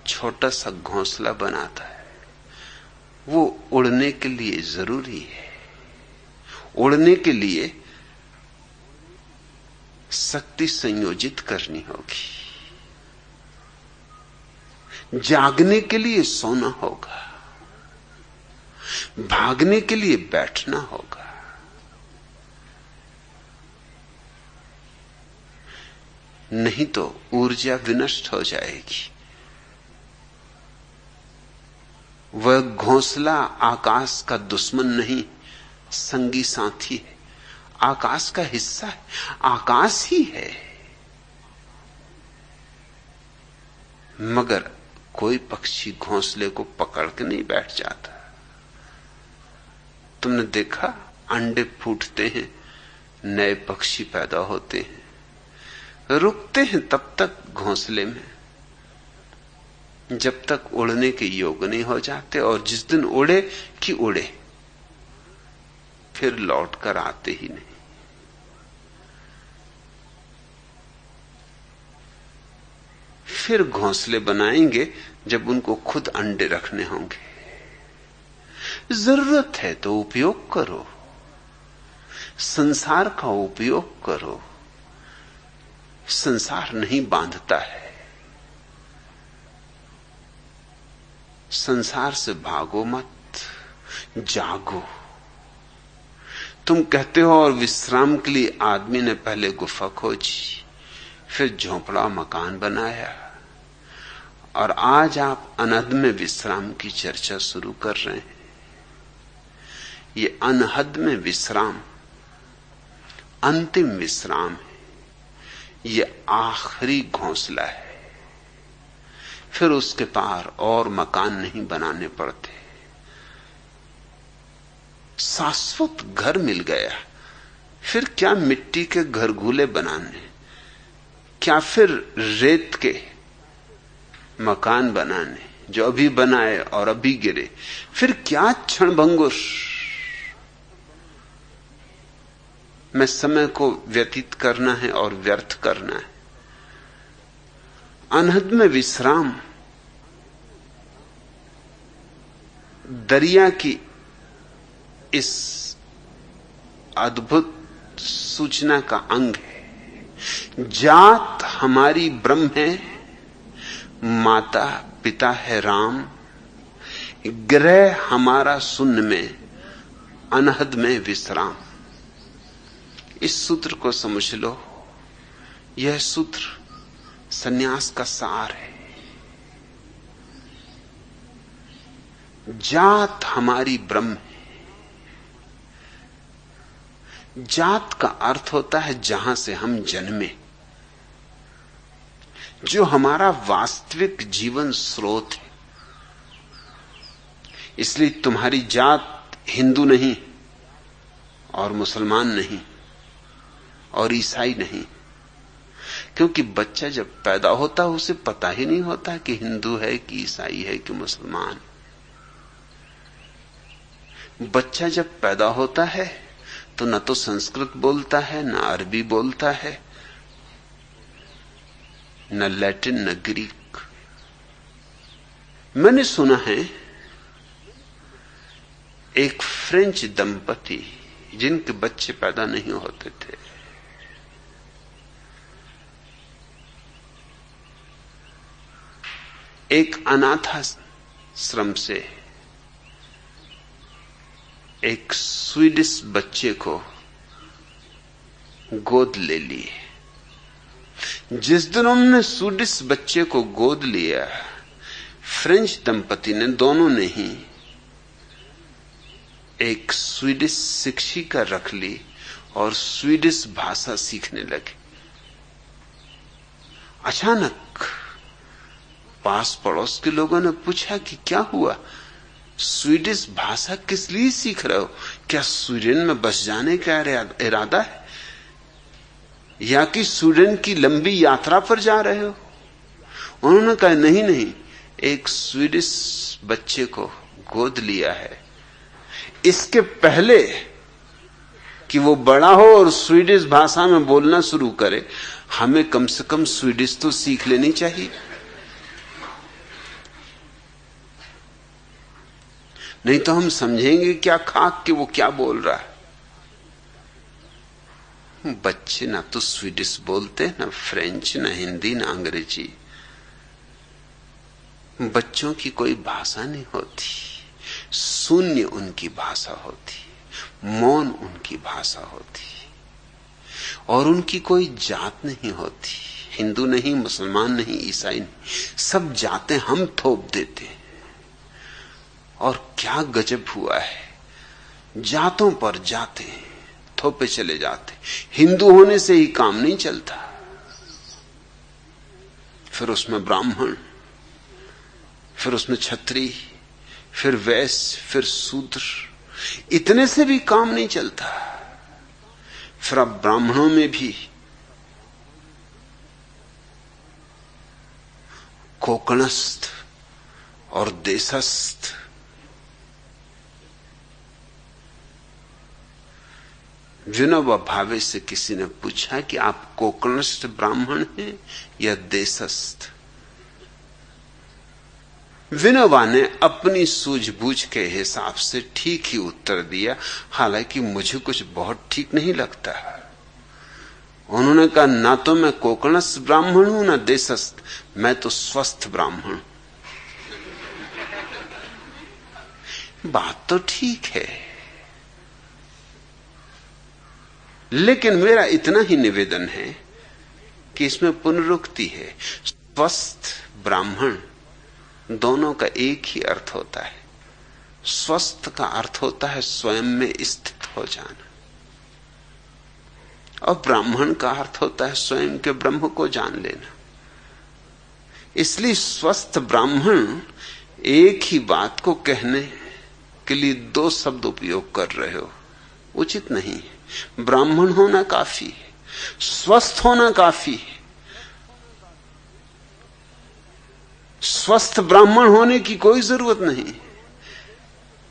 छोटा सा घोंसला बनाता है। वो उड़ने के लिए जरूरी है। उड़ने के लिए शक्ति संयोजित करनी होगी, जागने के लिए सोना होगा, भागने के लिए बैठना होगा। नहीं तो ऊर्जा विनष्ट हो जाएगी। वह घोंसला आकाश का दुश्मन नहीं, संगी साथी है, आकाश का हिस्सा है, आकाश ही है। मगर कोई पक्षी घोंसले को पकड़ के नहीं बैठ जाता। तुमने देखा, अंडे फूटते हैं, नए पक्षी पैदा होते हैं, रुकते हैं तब तक घोंसले में जब तक उड़ने के योग नहीं हो जाते, और जिस दिन उड़े कि उड़े, फिर लौट कर आते ही नहीं। फिर घोंसले बनाएंगे जब उनको खुद अंडे रखने होंगे। जरूरत है तो उपयोग करो, संसार का उपयोग करो। संसार नहीं बांधता है। संसार से भागो मत, जागो। तुम कहते हो और विश्राम के लिए आदमी ने पहले गुफा खोजी, फिर झोंपड़ा मकान बनाया, और आज आप अनहद में विश्राम की चर्चा शुरू कर रहे हैं। ये अनहद में विश्राम अंतिम विश्राम है, ये आखिरी घोंसला है। फिर उसके पार और मकान नहीं बनाने पड़ते। शाश्वत घर मिल गया, फिर क्या मिट्टी के घरगुले बनाने, क्या फिर रेत के मकान बनाने जो अभी बनाए और अभी गिरे, फिर क्या क्षणभंगुर में समय को व्यतीत करना है और व्यर्थ करना है। अनहद में विश्राम दरिया की इस अद्भुत सूचना का अंग है। जात हमारी ब्रह्म है, माता पिता है राम, ग्रह हमारा शून्य में, अनहद में विश्राम। इस सूत्र को समझ लो, यह सूत्र सन्यास का सार है। जात हमारी ब्रह्म है। जात का अर्थ होता है जहां से हम जन्मे। जो हमारा वास्तविक जीवन स्रोत है। इसलिए तुम्हारी जात हिंदू नहीं और मुसलमान नहीं और ईसाई नहीं, क्योंकि बच्चा जब पैदा होता है उसे पता ही नहीं होता कि हिंदू है कि ईसाई है कि मुसलमान। बच्चा जब पैदा होता है तो न तो संस्कृत बोलता है, न अरबी बोलता है, न लैटिन, न ग्रीक। मैंने सुना है एक फ्रेंच दंपति जिनके बच्चे पैदा नहीं होते थे, एक अनाथाश्रम से एक स्वीडिश बच्चे को गोद ले लिए। जिस दिन उन्होंने स्वीडिश बच्चे को गोद लिया, फ्रेंच दंपति ने, दोनों ने ही एक स्वीडिश शिक्षिका रख ली और स्वीडिश भाषा सीखने लगे। अचानक पास पड़ोस के लोगों ने पूछा कि क्या हुआ, स्वीडिश भाषा किस लिए सीख रहे हो? क्या स्वीडन में बस जाने का इरादा है या कि स्वीडन की लंबी यात्रा पर जा रहे हो? उन्होंने कहा नहीं नहीं, एक स्वीडिश बच्चे को गोद लिया है। इसके पहले कि वो बड़ा हो और स्वीडिश भाषा में बोलना शुरू करे, हमें कम से कम स्वीडिश तो सीख लेनी चाहिए। नहीं तो हम समझेंगे क्या खाक कि वो क्या बोल रहा है। बच्चे ना तो स्वीडिश बोलते, ना फ्रेंच, ना हिंदी, ना अंग्रेजी। बच्चों की कोई भाषा नहीं होती, शून्य उनकी भाषा होती, मौन उनकी भाषा होती, और उनकी कोई जात नहीं होती। हिंदू नहीं, मुसलमान नहीं, ईसाई नहीं, सब जातें हम थोप देते हैं। और क्या गजब हुआ है, जातों पर जाते थोपे चले जाते। हिंदू होने से ही काम नहीं चलता, फिर उसमें ब्राह्मण, फिर उसमें क्षत्रिय, फिर वैश्य, फिर शूद्र, इतने से भी काम नहीं चलता। फिर अब ब्राह्मणों में भी कोकणस्थ और देशस्थ। विनोबा भावे से किसी ने पूछा कि आप कोकणस्थ ब्राह्मण हैं या देशस्थ? विनोबा ने अपनी सूझबूझ के हिसाब से ठीक ही उत्तर दिया, हालांकि मुझे कुछ बहुत ठीक नहीं लगता। उन्होंने कहा, ना तो मैं कोकणस्थ ब्राह्मण हूं ना देशस्थ, मैं तो स्वस्थ ब्राह्मण। बात तो ठीक है, लेकिन मेरा इतना ही निवेदन है कि इसमें पुनरुक्ति है। स्वस्थ ब्राह्मण दोनों का एक ही अर्थ होता है। स्वस्थ का अर्थ होता है स्वयं में स्थित हो जाना, और ब्राह्मण का अर्थ होता है स्वयं के ब्रह्म को जान लेना। इसलिए स्वस्थ ब्राह्मण एक ही बात को कहने के लिए दो शब्द उपयोग कर रहे हो, उचित नहीं है। ब्राह्मण होना काफी है, स्वस्थ होना काफी है। स्वस्थ ब्राह्मण होने की कोई जरूरत नहीं।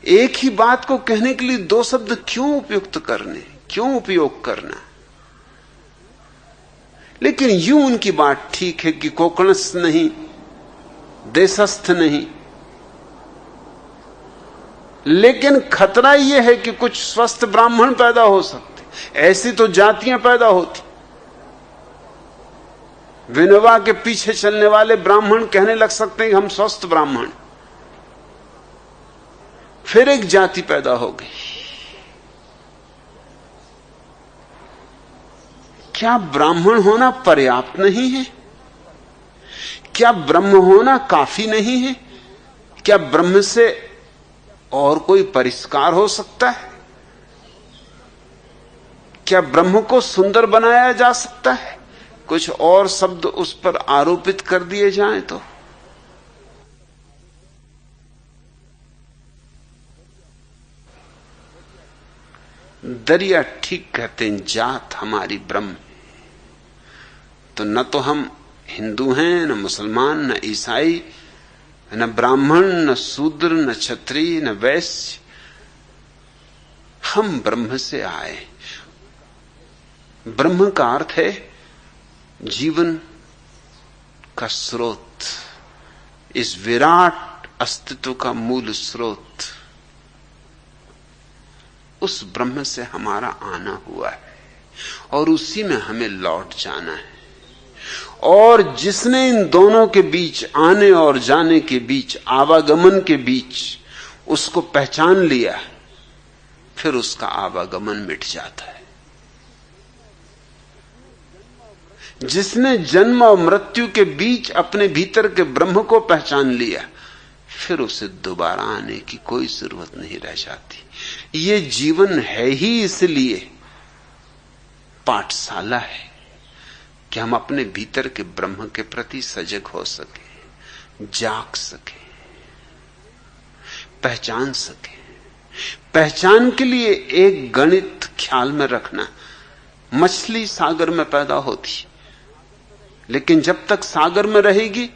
एक ही बात को कहने के लिए दो शब्द क्यों उपयुक्त करने, क्यों उपयोग करना? लेकिन यूं उनकी बात ठीक है कि कोकणस्थ नहीं, देशस्थ नहीं। लेकिन खतरा यह है कि कुछ स्वस्थ ब्राह्मण पैदा हो सकते, ऐसी तो जातियां पैदा होती। विनोबा के पीछे चलने वाले ब्राह्मण कहने लग सकते हैं कि हम स्वस्थ ब्राह्मण, फिर एक जाति पैदा हो गई। क्या ब्राह्मण होना पर्याप्त नहीं है? क्या ब्रह्म होना काफी नहीं है? क्या ब्रह्म से और कोई परिष्कार हो सकता है? क्या ब्रह्म को सुंदर बनाया जा सकता है? कुछ और शब्द उस पर आरोपित कर दिए जाएं तो दरिया ठीक कहते हैं, जात हमारी ब्रह्म। तो न तो हम हिंदू हैं, न मुसलमान, न ईसाई, न ब्राह्मण, न शूद्र, न क्षत्रिय, न वैश्य। हम ब्रह्म से आए। ब्रह्म का अर्थ है जीवन का स्रोत, इस विराट अस्तित्व का मूल स्रोत। उस ब्रह्म से हमारा आना हुआ है और उसी में हमें लौट जाना है। और जिसने इन दोनों के बीच, आने और जाने के बीच, आवागमन के बीच उसको पहचान लिया, फिर उसका आवागमन मिट जाता है। जिसने जन्म और मृत्यु के बीच अपने भीतर के ब्रह्म को पहचान लिया, फिर उसे दोबारा आने की कोई जरूरत नहीं रह जाती। ये जीवन है ही इसलिए पाठशाला है कि हम अपने भीतर के ब्रह्म के प्रति सजग हो सके, जाग सके, पहचान सके। पहचान के लिए एक गणित ख्याल में रखना। मछली सागर में पैदा होती, लेकिन जब तक सागर में रहेगी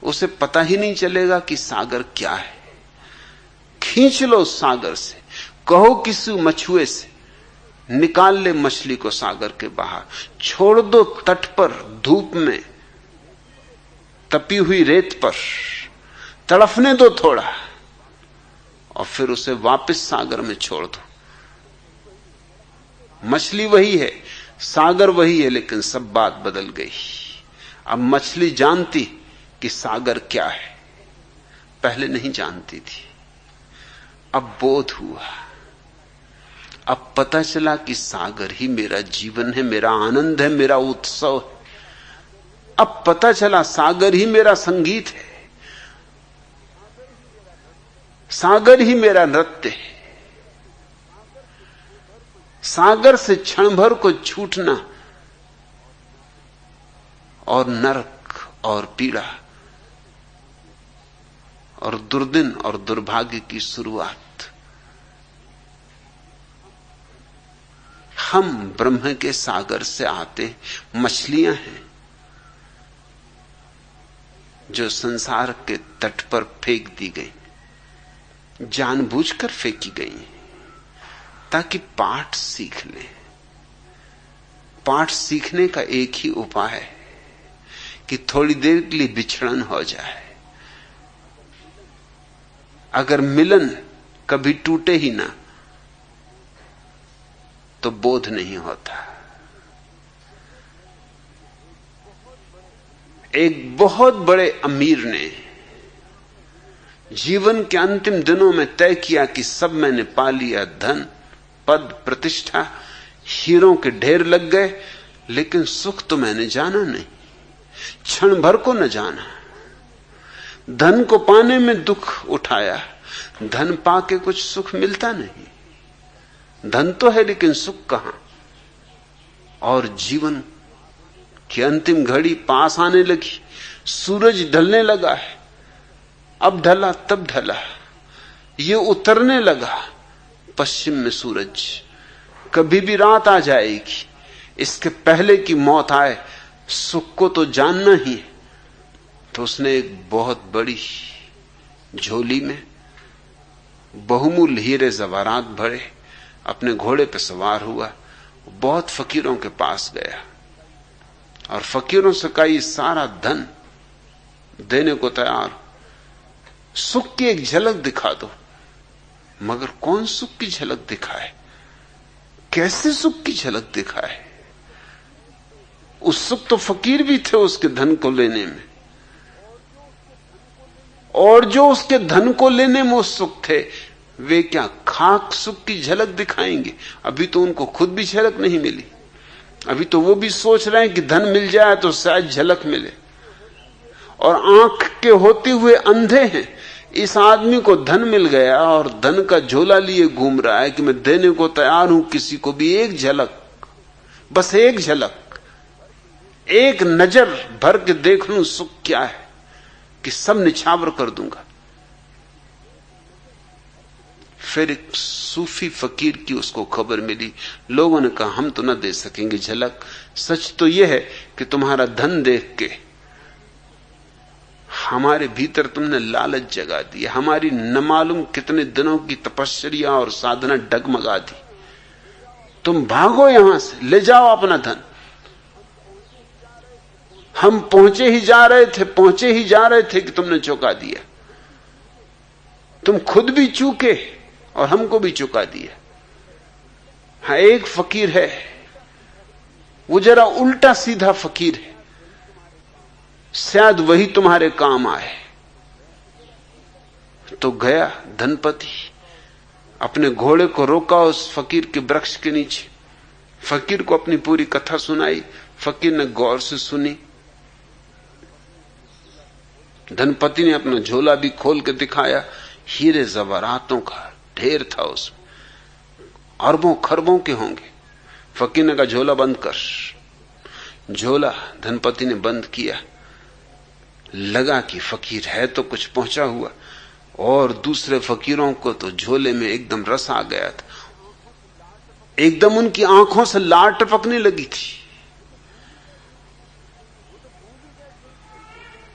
उसे पता ही नहीं चलेगा कि सागर क्या है। खींच लो सागर से, कहो किसी मछुए से निकाल ले मछली को सागर के बाहर, छोड़ दो तट पर, धूप में, तपी हुई रेत पर, तड़फने दो थोड़ा, और फिर उसे वापस सागर में छोड़ दो। मछली वही है, सागर वही है, लेकिन सब बात बदल गई। अब मछली जानती कि सागर क्या है, पहले नहीं जानती थी। अब बोध हुआ, अब पता चला कि सागर ही मेरा जीवन है, मेरा आनंद है, मेरा उत्सव है। अब पता चला सागर ही मेरा संगीत है, सागर ही मेरा नृत्य है। सागर से क्षण भर को छूटना और नरक और पीड़ा और दुर्दिन और दुर्भाग्य की शुरुआत। हम ब्रह्म के सागर से आते मछलियां हैं जो संसार के तट पर फेंक दी गई, जानबूझकर फेंकी गई ताकि पाठ सीख लें। पाठ सीखने का एक ही उपाय है कि थोड़ी देर के लिए बिछड़न हो जाए। अगर मिलन कभी टूटे ही ना तो बोध नहीं होता। एक बहुत बड़े अमीर ने जीवन के अंतिम दिनों में तय किया कि सब मैंने पा लिया, धन, पद, प्रतिष्ठा, हीरों के ढेर लग गए, लेकिन सुख तो मैंने जाना नहीं, क्षण भर को न जाना। धन को पाने में दुख उठाया, धन पाके कुछ सुख मिलता नहीं। धन तो है लेकिन सुख कहां। और जीवन की अंतिम घड़ी पास आने लगी, सूरज ढलने लगा है, अब ढला तब ढला, ये उतरने लगा पश्चिम में सूरज, कभी भी रात आ जाएगी। इसके पहले कि मौत आए सुख को तो जानना ही है। तो उसने एक बहुत बड़ी झोली में बहुमूल्य हीरे जवारात भरे, अपने घोड़े पर सवार हुआ, बहुत फकीरों के पास गया और फकीरों से कहा ये सारा धन देने को तैयार, सुख की एक झलक दिखा दो। मगर कौन सुख की झलक दिखाए, कैसे सुख की झलक दिखाए? उत्सुक तो फकीर भी थे उसके धन को लेने में, और जो उसके धन को लेने में उत्सुक थे वे क्या खाक सुख की झलक दिखाएंगे? अभी तो उनको खुद भी झलक नहीं मिली। अभी तो वो भी सोच रहे हैं कि धन मिल जाए तो शायद झलक मिले, और आंख के होते हुए अंधे हैं। इस आदमी को धन मिल गया और धन का झोला लिए घूम रहा है कि मैं देने को तैयार हूं किसी को भी एक झलक, बस एक झलक, एक नजर भर के देख लूं सुख क्या है कि सब निछावर कर दूंगा। फिर एक सूफी फकीर की उसको खबर मिली। लोगों ने कहा हम तो न दे सकेंगे झलक, सच तो यह है कि तुम्हारा धन देख के हमारे भीतर तुमने लालच जगा दी, हमारी न मालूम कितने दिनों की तपस्या और साधना डगमगा दी। तुम भागो यहां से, ले जाओ अपना धन। हम पहुंचे ही जा रहे थे कि तुमने चुका दिया। तुम खुद भी चूके और हमको भी चुका दिया। हाँ, एक फकीर है, वो जरा उल्टा सीधा फकीर है, शायद वही तुम्हारे काम आए। तो गया धनपति, अपने घोड़े को रोका उस फकीर के वृक्ष के नीचे, फकीर को अपनी पूरी कथा सुनाई। फकीर ने गौर से सुनी। धनपति ने अपना झोला भी खोल के दिखाया। हीरे जवारातों का ढेर था उसमें, अरबों खरबों के होंगे। फकीर ने कहा झोला बंद कर। झोला धनपति ने बंद किया। लगा कि फकीर है तो कुछ पहुंचा हुआ, और दूसरे फकीरों को तो झोले में एकदम रस आ गया था। एकदम उनकी आंखों से लार टपकने लगी थी।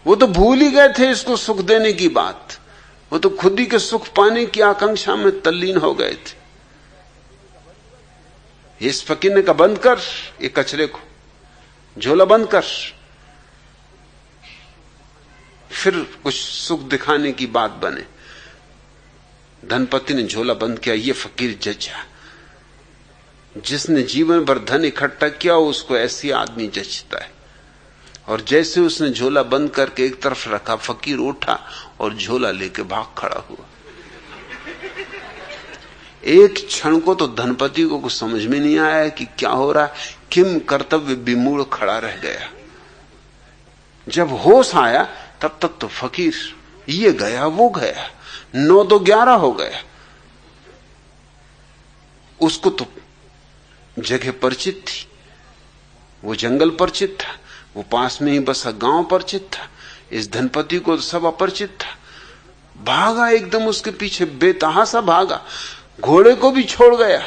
वो तो भूल ही गए थे इसको सुख देने की बात। वो तो खुद ही के सुख पाने की आकांक्षा में तल्लीन हो गए थे। इस फकीर ने कहा बंद कर ये कचरे को, झोला बंद कर। फिर कुछ सुख दिखाने की बात बने। धनपति ने झोला बंद किया। ये फकीर जचा, जिसने जीवन भर धन इकट्ठा किया उसको ऐसी आदमी जचता है। और जैसे उसने झोला बंद करके एक तरफ रखा, फकीर उठा और झोला लेके भाग खड़ा हुआ। एक क्षण को तो धनपति को कुछ समझ में नहीं आया कि क्या हो रहा है। किम कर्तव्य विमूढ़ खड़ा रह गया। जब होश आया तब तक तो फकीर ये गया वो गया, 9 तो 11 हो गया। उसको तो जगह परिचित थी, वो जंगल परिचित था, वो पास में ही बसा गांव परिचित था। इस धनपति को सब अपरिचित था। भागा एकदम उसके पीछे, बेतहासा भागा, घोड़े को भी छोड़ गया,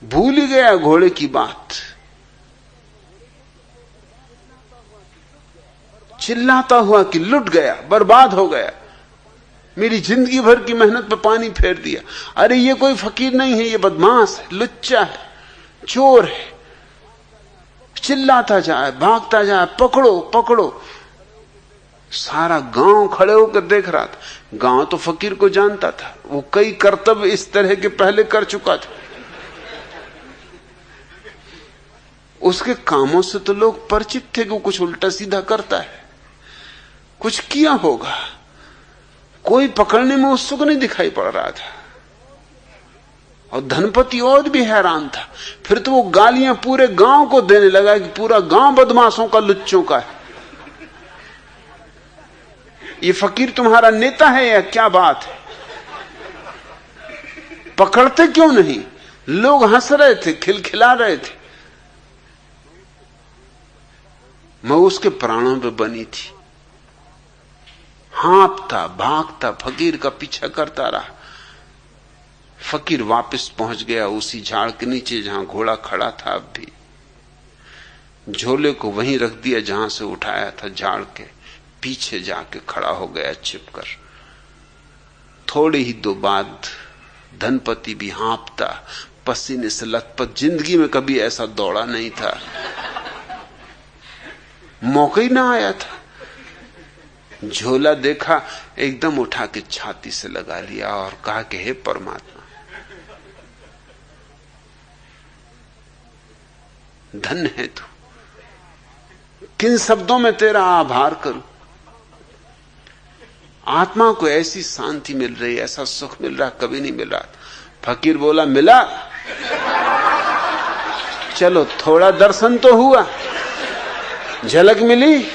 भूल ही गया घोड़े की बात। चिल्लाता हुआ कि लुट गया, बर्बाद हो गया, मेरी जिंदगी भर की मेहनत पे पानी फेर दिया। अरे ये कोई फकीर नहीं है, ये बदमाश है, लुच्चा है, चोर है। चिल्लाता जाए, भागता जाए, पकड़ो पकड़ो। सारा गांव खड़े होकर देख रहा था। गांव तो फकीर को जानता था, वो कई कर्तव्य इस तरह के पहले कर चुका था। उसके कामों से तो लोग परिचित थे कि वो कुछ उल्टा सीधा करता है, कुछ किया होगा। कोई पकड़ने में उत्सुक नहीं दिखाई पड़ रहा था। और धनपति और भी हैरान था। फिर तो वो गालियां पूरे गांव को देने लगा कि पूरा गांव बदमाशों का, लुच्चों का है। ये फकीर तुम्हारा नेता है या क्या बात है? पकड़ते क्यों नहीं? लोग हंस रहे थे, खिलखिला रहे थे। मैं उसके प्राणों पे बनी थी। हाँफता भागता फकीर का पीछा करता रहा। फकीर वापस पहुंच गया उसी झाड़ के नीचे जहां घोड़ा खड़ा था। अब भी झोले को वहीं रख दिया जहां से उठाया था, झाड़ के पीछे जाके खड़ा हो गया छिपकर। थोड़ी ही दो बाद धनपति भी हाँफता, पसीने से लथपथ, जिंदगी में कभी ऐसा दौड़ा नहीं था, मौका ही ना आया था। झोला देखा, एकदम उठा के छाती से लगा लिया और कहा कि हे परमात्मा, धन्य है तू। किन शब्दों में तेरा आभार करूं। आत्मा को ऐसी शांति मिल रही, ऐसा सुख मिल रहा, कभी नहीं मिल रहा। फकीर बोला मिला, चलो थोड़ा दर्शन तो हुआ, झलक मिली।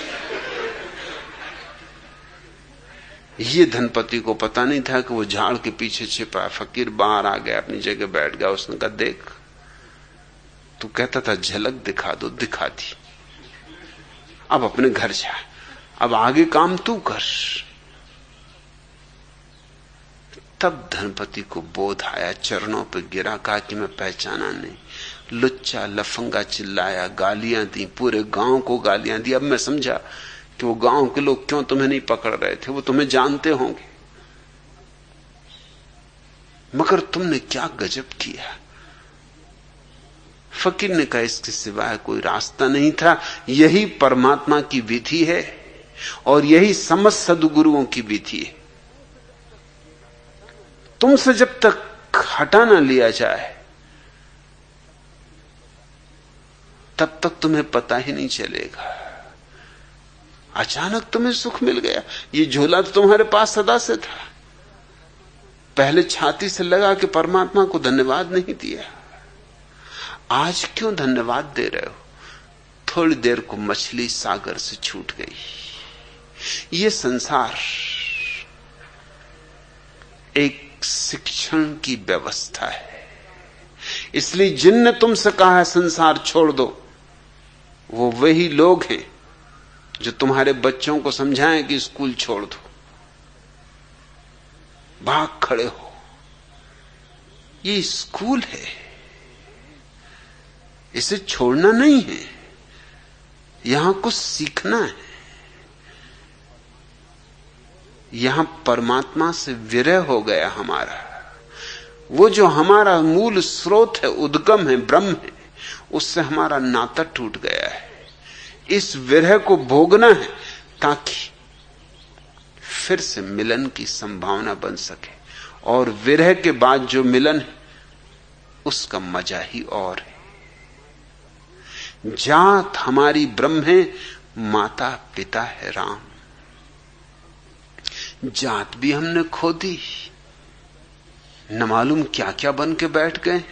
ये धनपति को पता नहीं था कि वो झाड़ के पीछे छिपा। फकीर बाहर आ गया, अपनी जगह बैठ गया। उसने कहा देख, तू कहता था झलक दिखा दो, दिखा दी, अब अपने घर जा, अब आगे काम तू कर। तब धनपति को बोध आया, चरणों पर गिरा, कहा कि मैं पहचाना नहीं। लुच्चा लफंगा चिल्लाया, गालियां दी, पूरे गांव को गालियां दी। अब मैं समझा कि वो गांव के लोग क्यों तुम्हें नहीं पकड़ रहे थे, वो तुम्हें जानते होंगे, मगर तुमने क्या गजब किया। फकीर ने कहा इसके सिवाय कोई रास्ता नहीं था, यही परमात्मा की विधि है और यही समस्त सद्गुरुओं की विधि है। तुमसे जब तक हटा ना लिया जाए तब तक तुम्हें पता ही नहीं चलेगा। अचानक तुम्हें सुख मिल गया, ये झोला तो तुम्हारे पास सदा से था। पहले छाती से लगा कि परमात्मा को धन्यवाद नहीं दिया, आज क्यों धन्यवाद दे रहे हो? थोड़ी देर को मछली सागर से छूट गई। ये संसार एक शिक्षण की व्यवस्था है, इसलिए जिनने तुमसे कहा है संसार छोड़ दो, वो वही लोग हैं जो तुम्हारे बच्चों को समझाएं कि स्कूल छोड़ दो। भाग खड़े हो, ये स्कूल है, इसे छोड़ना नहीं है, यहां कुछ सीखना है, यहां परमात्मा से विरह हो गया हमारा। वो जो हमारा मूल स्रोत है, उद्गम है, ब्रह्म है, उससे हमारा नाता टूट गया है। इस विरह को भोगना है ताकि फिर से मिलन की संभावना बन सके, और विरह के बाद जो मिलन है उसका मजा ही और है। जात हमारी ब्रह्म है, माता पिता है राम। जात भी हमने खो दी, न मालूम क्या क्या बन के बैठ गए।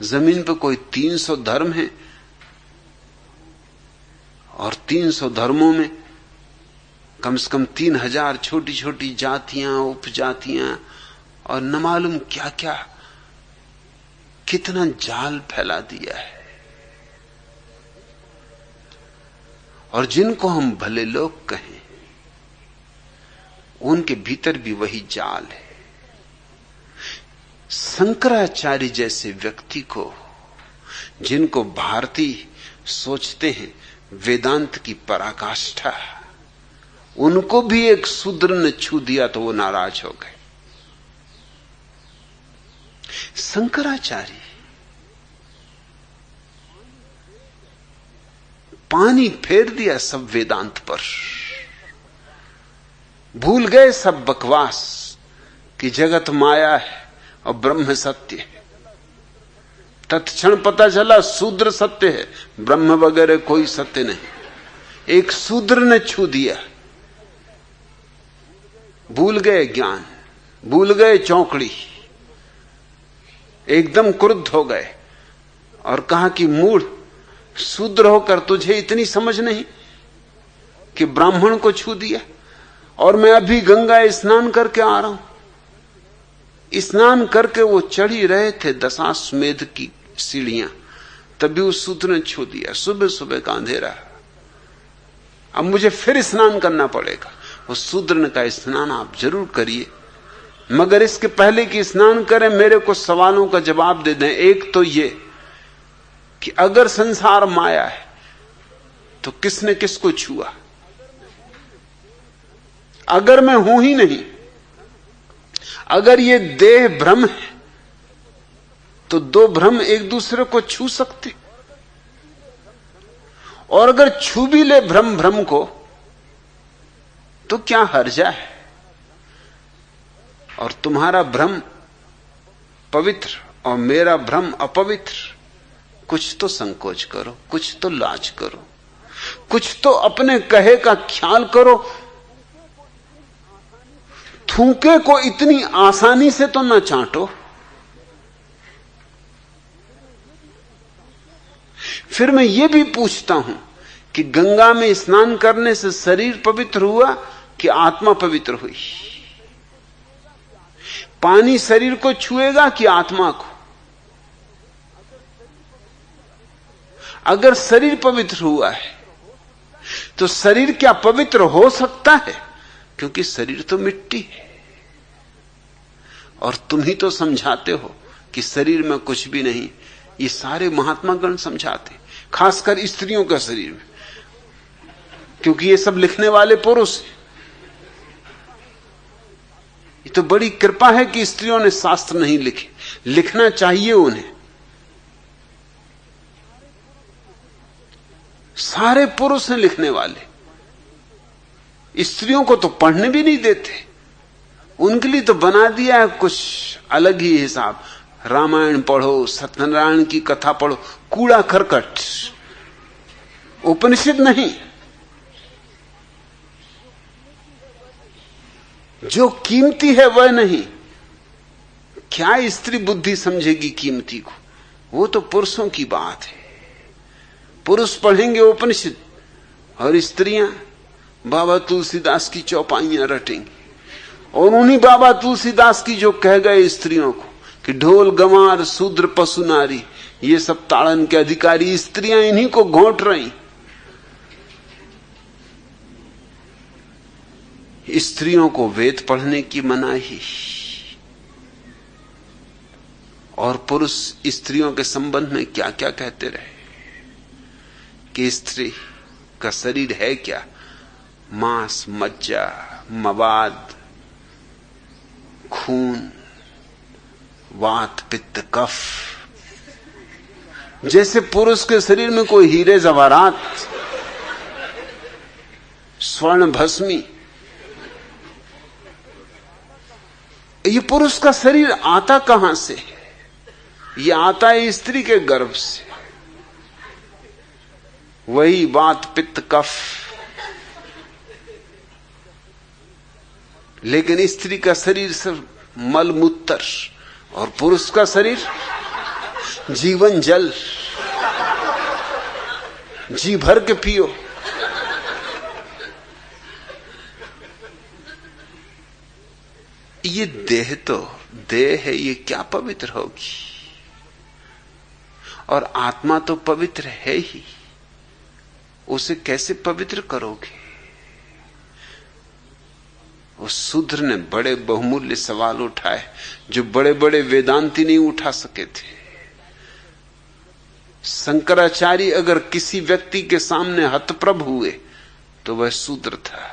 जमीन पर कोई 300 धर्म है और 300 धर्मों में कम से कम 3000 छोटी छोटी जातियां, उपजातियां, और न मालूम क्या क्या, कितना जाल फैला दिया है। और जिनको हम भले लोग कहें, उनके भीतर भी वही जाल है। शंकराचार्य जैसे व्यक्ति को, जिनको भारतीय सोचते हैं वेदांत की पराकाष्ठा, उनको भी एक शूद्र ने छू दिया तो वो नाराज हो गए। शंकराचार्य पानी फेर दिया सब वेदांत पर, भूल गए सब बकवास कि जगत माया है और ब्रह्म सत्य है। तत्क्षण पता चला शूद्र सत्य है, ब्रह्म वगैरह कोई सत्य नहीं। एक शूद्र ने छू दिया, भूल गए ज्ञान, भूल गए चौकड़ी, एकदम क्रुद्ध हो गए और कहा कि मूढ़, शूद्र होकर तुझे इतनी समझ नहीं कि ब्राह्मण को छू दिया। और मैं अभी गंगा स्नान करके आ रहा हूं। स्नान करके वो चढ़ी रहे थे दशाश्वमेध की सीढ़ियां, तभी उस शूद्र ने छू दिया। सुबह सुबह का अंधेरा, अब मुझे फिर स्नान करना पड़ेगा। उस शूद्र ने कहा स्नान आप जरूर करिए, मगर इसके पहले कि स्नान करें मेरे को सवालों का जवाब दे दें। एक तो ये कि अगर संसार माया है तो किसने किसको छुआ? अगर मैं हूं ही नहीं, अगर ये देह भ्रम है तो दो भ्रम एक दूसरे को छू सकते, और अगर छू भी ले भ्रम भ्रम को तो क्या हर्जा है? और तुम्हारा भ्रम पवित्र और मेरा भ्रम अपवित्र, कुछ तो संकोच करो, कुछ तो लाज करो, कुछ तो अपने कहे का ख्याल करो। थूके को इतनी आसानी से तो ना चाटो। फिर मैं ये भी पूछता हूं कि गंगा में स्नान करने से शरीर पवित्र हुआ कि आत्मा पवित्र हुई? पानी शरीर को छुएगा कि आत्मा को? अगर शरीर पवित्र हुआ है तो शरीर क्या पवित्र हो सकता है? क्योंकि शरीर तो मिट्टी है और तुम ही तो समझाते हो कि शरीर में कुछ भी नहीं। ये सारे महात्मा गण समझाते, खासकर स्त्रियों का शरीर में, क्योंकि ये सब लिखने वाले पुरुष हैं। ये तो बड़ी कृपा है कि स्त्रियों ने शास्त्र नहीं लिखे, लिखना चाहिए उन्हें। सारे पुरुष हैं लिखने वाले, स्त्रियों को तो पढ़ने भी नहीं देते। उनके लिए तो बना दिया है कुछ अलग ही हिसाब। रामायण पढ़ो, सत्यनारायण की कथा पढ़ो, कूड़ा करकट, उपनिषद नहीं। जो कीमती है वह नहीं। क्या स्त्री बुद्धि समझेगी कीमती को? वो तो पुरुषों की बात है। पुरुष पढ़ेंगे उपनिषद और स्त्रियां बाबा तुलसीदास की चौपाइयां रटेंगी। और उन्हीं बाबा तुलसीदास की जो कह गए स्त्रियों को कि ढोल गंवार शूद्र पशु नारी, ये सब ताड़न के अधिकारी, स्त्रियां इन्हीं को घोंट रही। स्त्रियों को वेद पढ़ने की मनाही, और पुरुष स्त्रियों के संबंध में क्या क्या कहते रहे कि स्त्री का शरीर है क्या? मांस, मज्जा, मवाद, खून, वात, पित्त, कफ। जैसे पुरुष के शरीर में कोई हीरे जवाहरात, स्वर्ण भस्मी। ये पुरुष का शरीर आता कहां से? ये आता है स्त्री के गर्भ से। वही वात, पित्त, कफ। लेकिन स्त्री का शरीर सिर्फ मलमूत्र और पुरुष का शरीर जीवन जल। जी भर के पियो। ये देह तो देह है, ये क्या पवित्र होगी? और आत्मा तो पवित्र है ही, उसे कैसे पवित्र करोगे? उस शूद्र ने बड़े बहुमूल्य सवाल उठाए जो बड़े बड़े वेदांती नहीं उठा सके थे। शंकराचार्य अगर किसी व्यक्ति के सामने हतप्रभ हुए तो वह शूद्र था।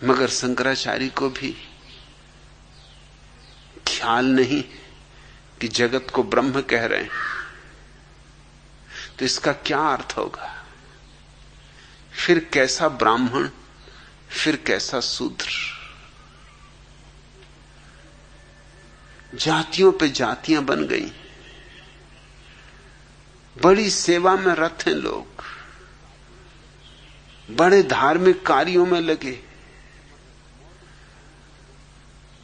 मगर शंकराचार्य को भी ख्याल नहीं कि जगत को ब्रह्म कह रहे हैं, तो इसका क्या अर्थ होगा? फिर कैसा ब्राह्मण, फिर कैसा शूद्र? जातियों पे जातियां बन गई। बड़ी सेवा में रत हैं लोग, बड़े धार्मिक कार्यों में लगे,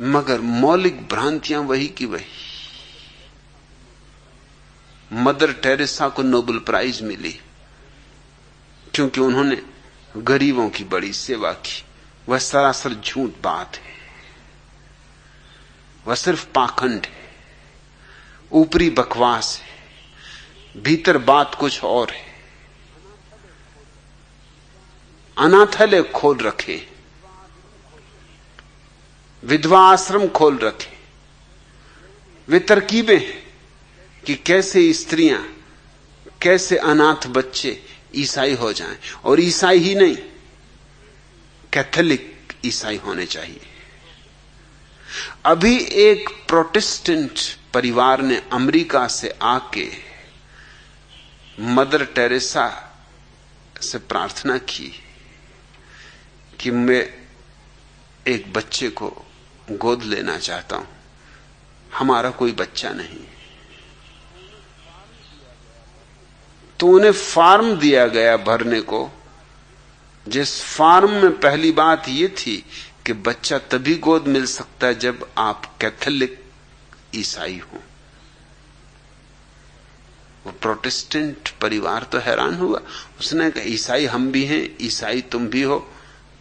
मगर मौलिक भ्रांतियां वही की वही। मदर टेरेसा को नोबेल प्राइज मिली क्योंकि उन्होंने गरीबों की बड़ी सेवा की। वह सरासर झूठ बात है, वह सिर्फ पाखंड है, ऊपरी बकवास है, भीतर बात कुछ और है। अनाथालय खोल रखे, विधवा आश्रम खोल रखे। वे तरकीबें हैं कि कैसे स्त्रियां, कैसे अनाथ बच्चे ईसाई हो जाएं, और ईसाई ही नहीं, कैथोलिक ईसाई होने चाहिए। अभी एक प्रोटेस्टेंट परिवार ने अमेरिका से आके मदर टेरेसा से प्रार्थना की कि मैं एक बच्चे को गोद लेना चाहता हूं, हमारा कोई बच्चा नहीं। तो उन्हें फॉर्म दिया गया भरने को, जिस फॉर्म में पहली बात यह थी कि बच्चा तभी गोद मिल सकता है जब आप कैथोलिक ईसाई हो। वो प्रोटेस्टेंट परिवार तो हैरान हुआ। उसने कहा ईसाई हम भी हैं, ईसाई तुम भी हो,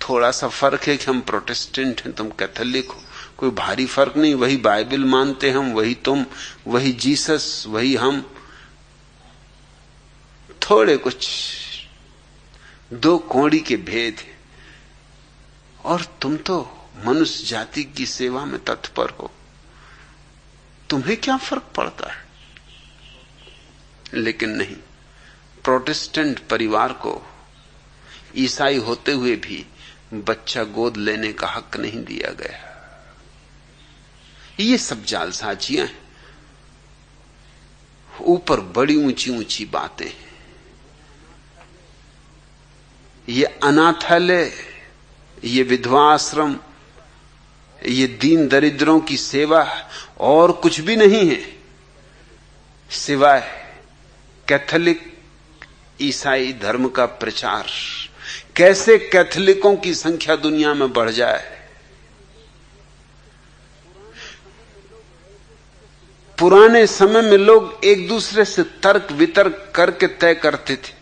थोड़ा सा फर्क है कि हम प्रोटेस्टेंट हैं, तुम कैथोलिक हो। कोई भारी फर्क नहीं, वही बाइबल मानते हम, वही तुम, वही जीसस, वही हम। थोड़े कुछ 2 कौड़ी के भेद हैं, और तुम तो मनुष्य जाति की सेवा में तत्पर हो, तुम्हें क्या फर्क पड़ता है? लेकिन नहीं, प्रोटेस्टेंट परिवार को ईसाई होते हुए भी बच्चा गोद लेने का हक नहीं दिया गया। ये सब जालसाजियां हैं, ऊपर बड़ी ऊंची ऊंची बातें हैं। ये अनाथालय, ये विधवा आश्रम, ये दीन दरिद्रों की सेवा और कुछ भी नहीं है सिवाय कैथोलिक ईसाई धर्म का प्रचार। कैसे कैथोलिकों की संख्या दुनिया में बढ़ जाए। पुराने समय में लोग एक दूसरे से तर्क वितर्क करके तय करते थे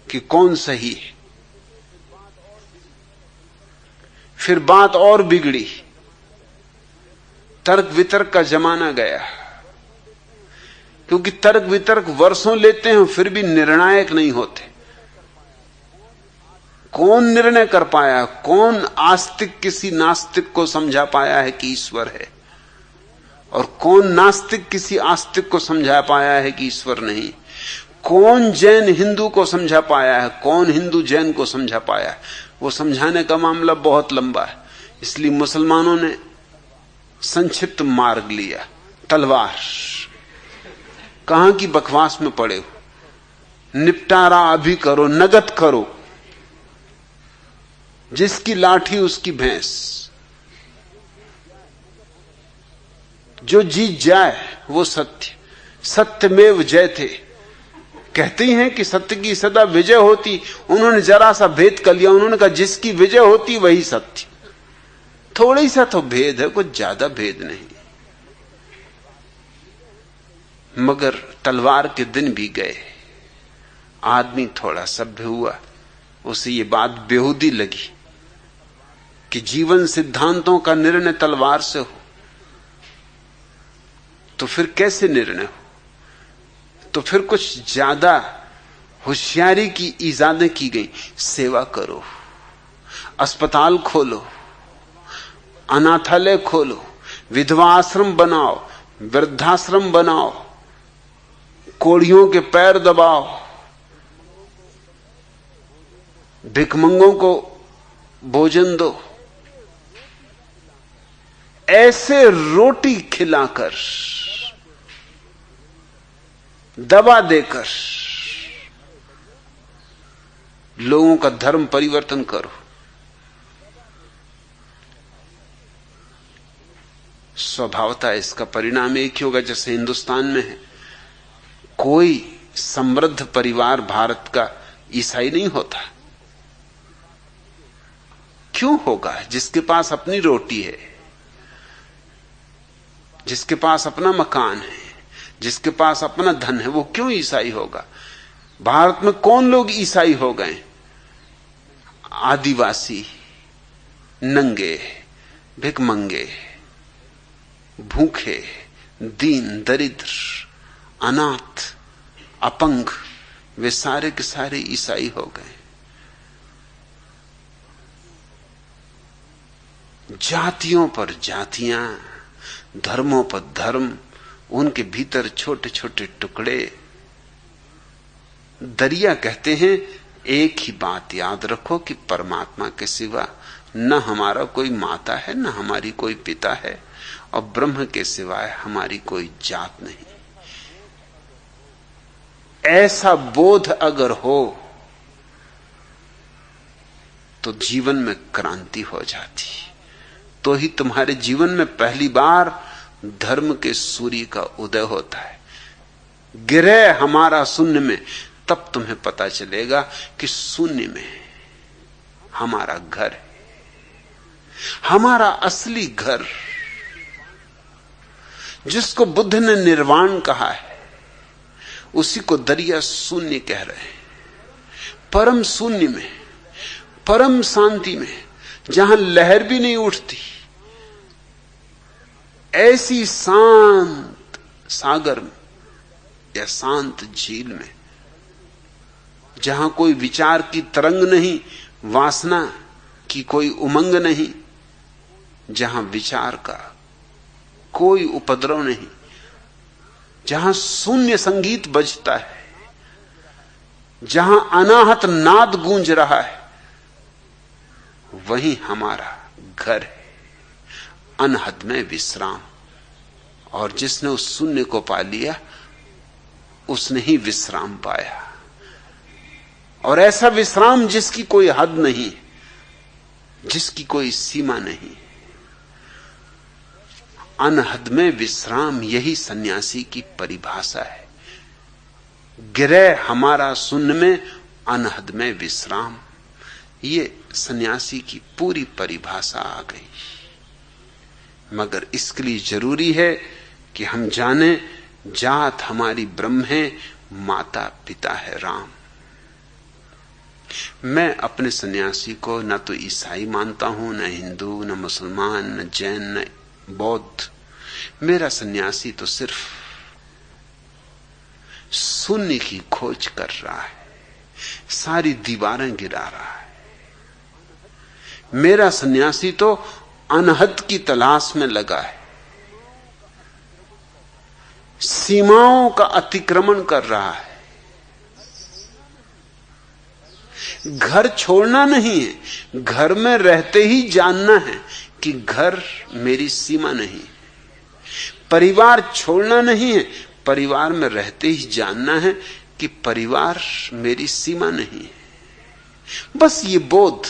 कि कौन सही है। फिर बात और बिगड़ी, तर्क वितर्क का जमाना गया, क्योंकि तर्क वितर्क वर्षों लेते हैं फिर भी निर्णायक नहीं होते। कौन निर्णय कर पाया, कौन आस्तिक किसी नास्तिक को समझा पाया है कि ईश्वर है, और कौन नास्तिक किसी आस्तिक को समझा पाया है कि ईश्वर नहीं। कौन जैन हिंदू को समझा पाया है, कौन हिंदू जैन को समझा पाया है। वो समझाने का मामला बहुत लंबा है, इसलिए मुसलमानों ने संक्षिप्त मार्ग लिया, तलवार। कहां की बकवास में पड़े हो, निपटारा अभी करो, नगद करो। जिसकी लाठी उसकी भैंस, जो जीत जाए वो सत्य। सत्यमेव जयते कहते हैं कि सत्य की सदा विजय होती। उन्होंने जरा सा भेद कर लिया, उन्होंने कहा जिसकी विजय होती वही सत्य। थोड़ी सा तो भेद है, कुछ ज्यादा भेद नहीं। मगर तलवार के दिन भी गए, आदमी थोड़ा सभ्य हुआ, उसे ये बात बेहूदी लगी कि जीवन सिद्धांतों का निर्णय तलवार से हो, तो फिर कैसे निर्णय हो? तो फिर कुछ ज्यादा होशियारी की इजादें की गई। सेवा करो, अस्पताल खोलो, अनाथालय खोलो, विधवा आश्रम बनाओ, वृद्धाश्रम बनाओ, कोढ़ियों के पैर दबाओ, भिखमंगों को भोजन दो। ऐसे रोटी खिलाकर, दवा देकर लोगों का धर्म परिवर्तन करो। स्वभावतः इसका परिणाम एक ही होगा जैसे हिंदुस्तान में है। कोई समृद्ध परिवार भारत का ईसाई नहीं होता। क्यों होगा? जिसके पास अपनी रोटी है, जिसके पास अपना मकान है, जिसके पास अपना धन है, वो क्यों ईसाई होगा? भारत में कौन लोग ईसाई हो गए? आदिवासी, नंगे, भिखमंगे, भूखे, दीन दरिद्र, अनाथ, अपंग, वे सारे के सारे ईसाई हो गए। जातियों पर जातियां, धर्मों पर धर्म, उनके भीतर छोटे छोटे टुकड़े। दरिया कहते हैं एक ही बात याद रखो कि परमात्मा के सिवा न हमारा कोई माता है, न हमारी कोई पिता है, और ब्रह्म के सिवाय हमारी कोई जात नहीं। ऐसा बोध अगर हो तो जीवन में क्रांति हो जाती। तो ही तुम्हारे जीवन में पहली बार धर्म के सूर्य का उदय होता है। गिरे हमारा शून्य में, तब तुम्हें पता चलेगा कि शून्य में हमारा घर है, हमारा असली घर, जिसको बुद्ध ने निर्वाण कहा है, उसी को दरिया शून्य कह रहे हैं। परम शून्य में, परम शांति में, जहां लहर भी नहीं उठती, ऐसी शांत सागर में या शांत झील में जहां कोई विचार की तरंग नहीं, वासना की कोई उमंग नहीं, जहां विचार का कोई उपद्रव नहीं, जहां शून्य संगीत बजता है, जहां अनाहत नाद गूंज रहा है, वही हमारा घर है, अनहद में विश्राम। और जिसने उस शून्य को पा लिया उसने ही विश्राम पाया। और ऐसा विश्राम जिसकी कोई हद नहीं, जिसकी कोई सीमा नहीं, अनहद में विश्राम, यही सन्यासी की परिभाषा है। गिरह हमारा शून्य में, अनहद में विश्राम, ये सन्यासी की पूरी परिभाषा आ गई। मगर इसके लिए जरूरी है कि हम जाने जात हमारी ब्रह्म है, माता पिता है राम। मैं अपने सन्यासी को न तो ईसाई मानता हूं, न हिंदू, न मुसलमान, न जैन, न बौद्ध। मेरा सन्यासी तो सिर्फ शून्य की खोज कर रहा है, सारी दीवारें गिरा रहा है। मेरा सन्यासी तो अनहद की तलाश में लगा है, सीमाओं का अतिक्रमण कर रहा है। घर छोड़ना नहीं है, घर में रहते ही जानना है कि घर मेरी सीमा नहीं। परिवार छोड़ना नहीं है, परिवार में रहते ही जानना है कि परिवार मेरी सीमा नहीं है। बस ये बोध,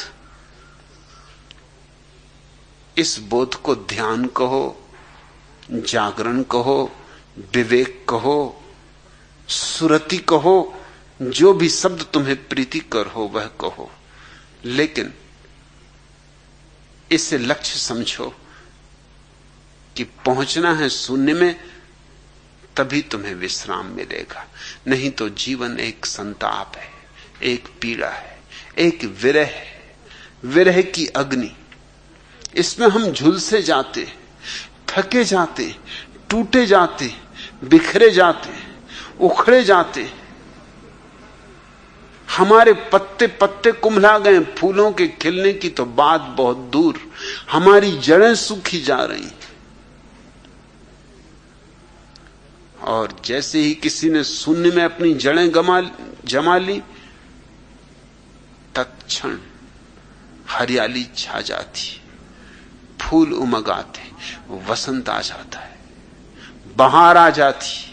इस बोध को ध्यान कहो, जागरण कहो, विवेक कहो, सुरति कहो, जो भी शब्द तुम्हें प्रीतिकर हो वह कहो, लेकिन इसे लक्ष्य समझो कि पहुंचना है शून्य में, तभी तुम्हें विश्राम मिलेगा। नहीं तो जीवन एक संताप है, एक पीड़ा है, एक विरह है, विरह की अग्नि। इसमें हम झुलसे जाते, थके जाते, टूटे जाते, बिखरे जाते, उखड़े जाते। हमारे पत्ते पत्ते कुम्हला गए, फूलों के खिलने की तो बात बहुत दूर, हमारी जड़ें सूखी जा रही। और जैसे ही किसी ने शून्य में अपनी जड़ें जमा ली, तत्क्षण हरियाली छा जाती, फूल उमग आते, वसंत आ जाता है, बहार आ जाती,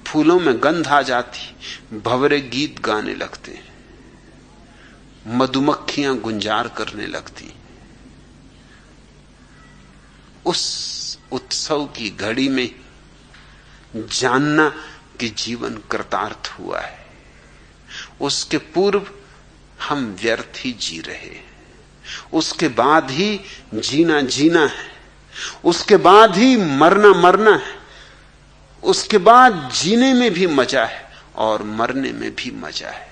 फूलों में गंध आ जाती, भंवरे गीत गाने लगते, मधुमक्खियां गुंजार करने लगती। उस उत्सव की घड़ी में जानना कि जीवन कृतार्थ हुआ है। उसके पूर्व हम व्यर्थ ही जी रहे, उसके बाद ही जीना जीना है, उसके बाद ही मरना मरना है, उसके बाद जीने में भी मजा है और मरने में भी मजा है।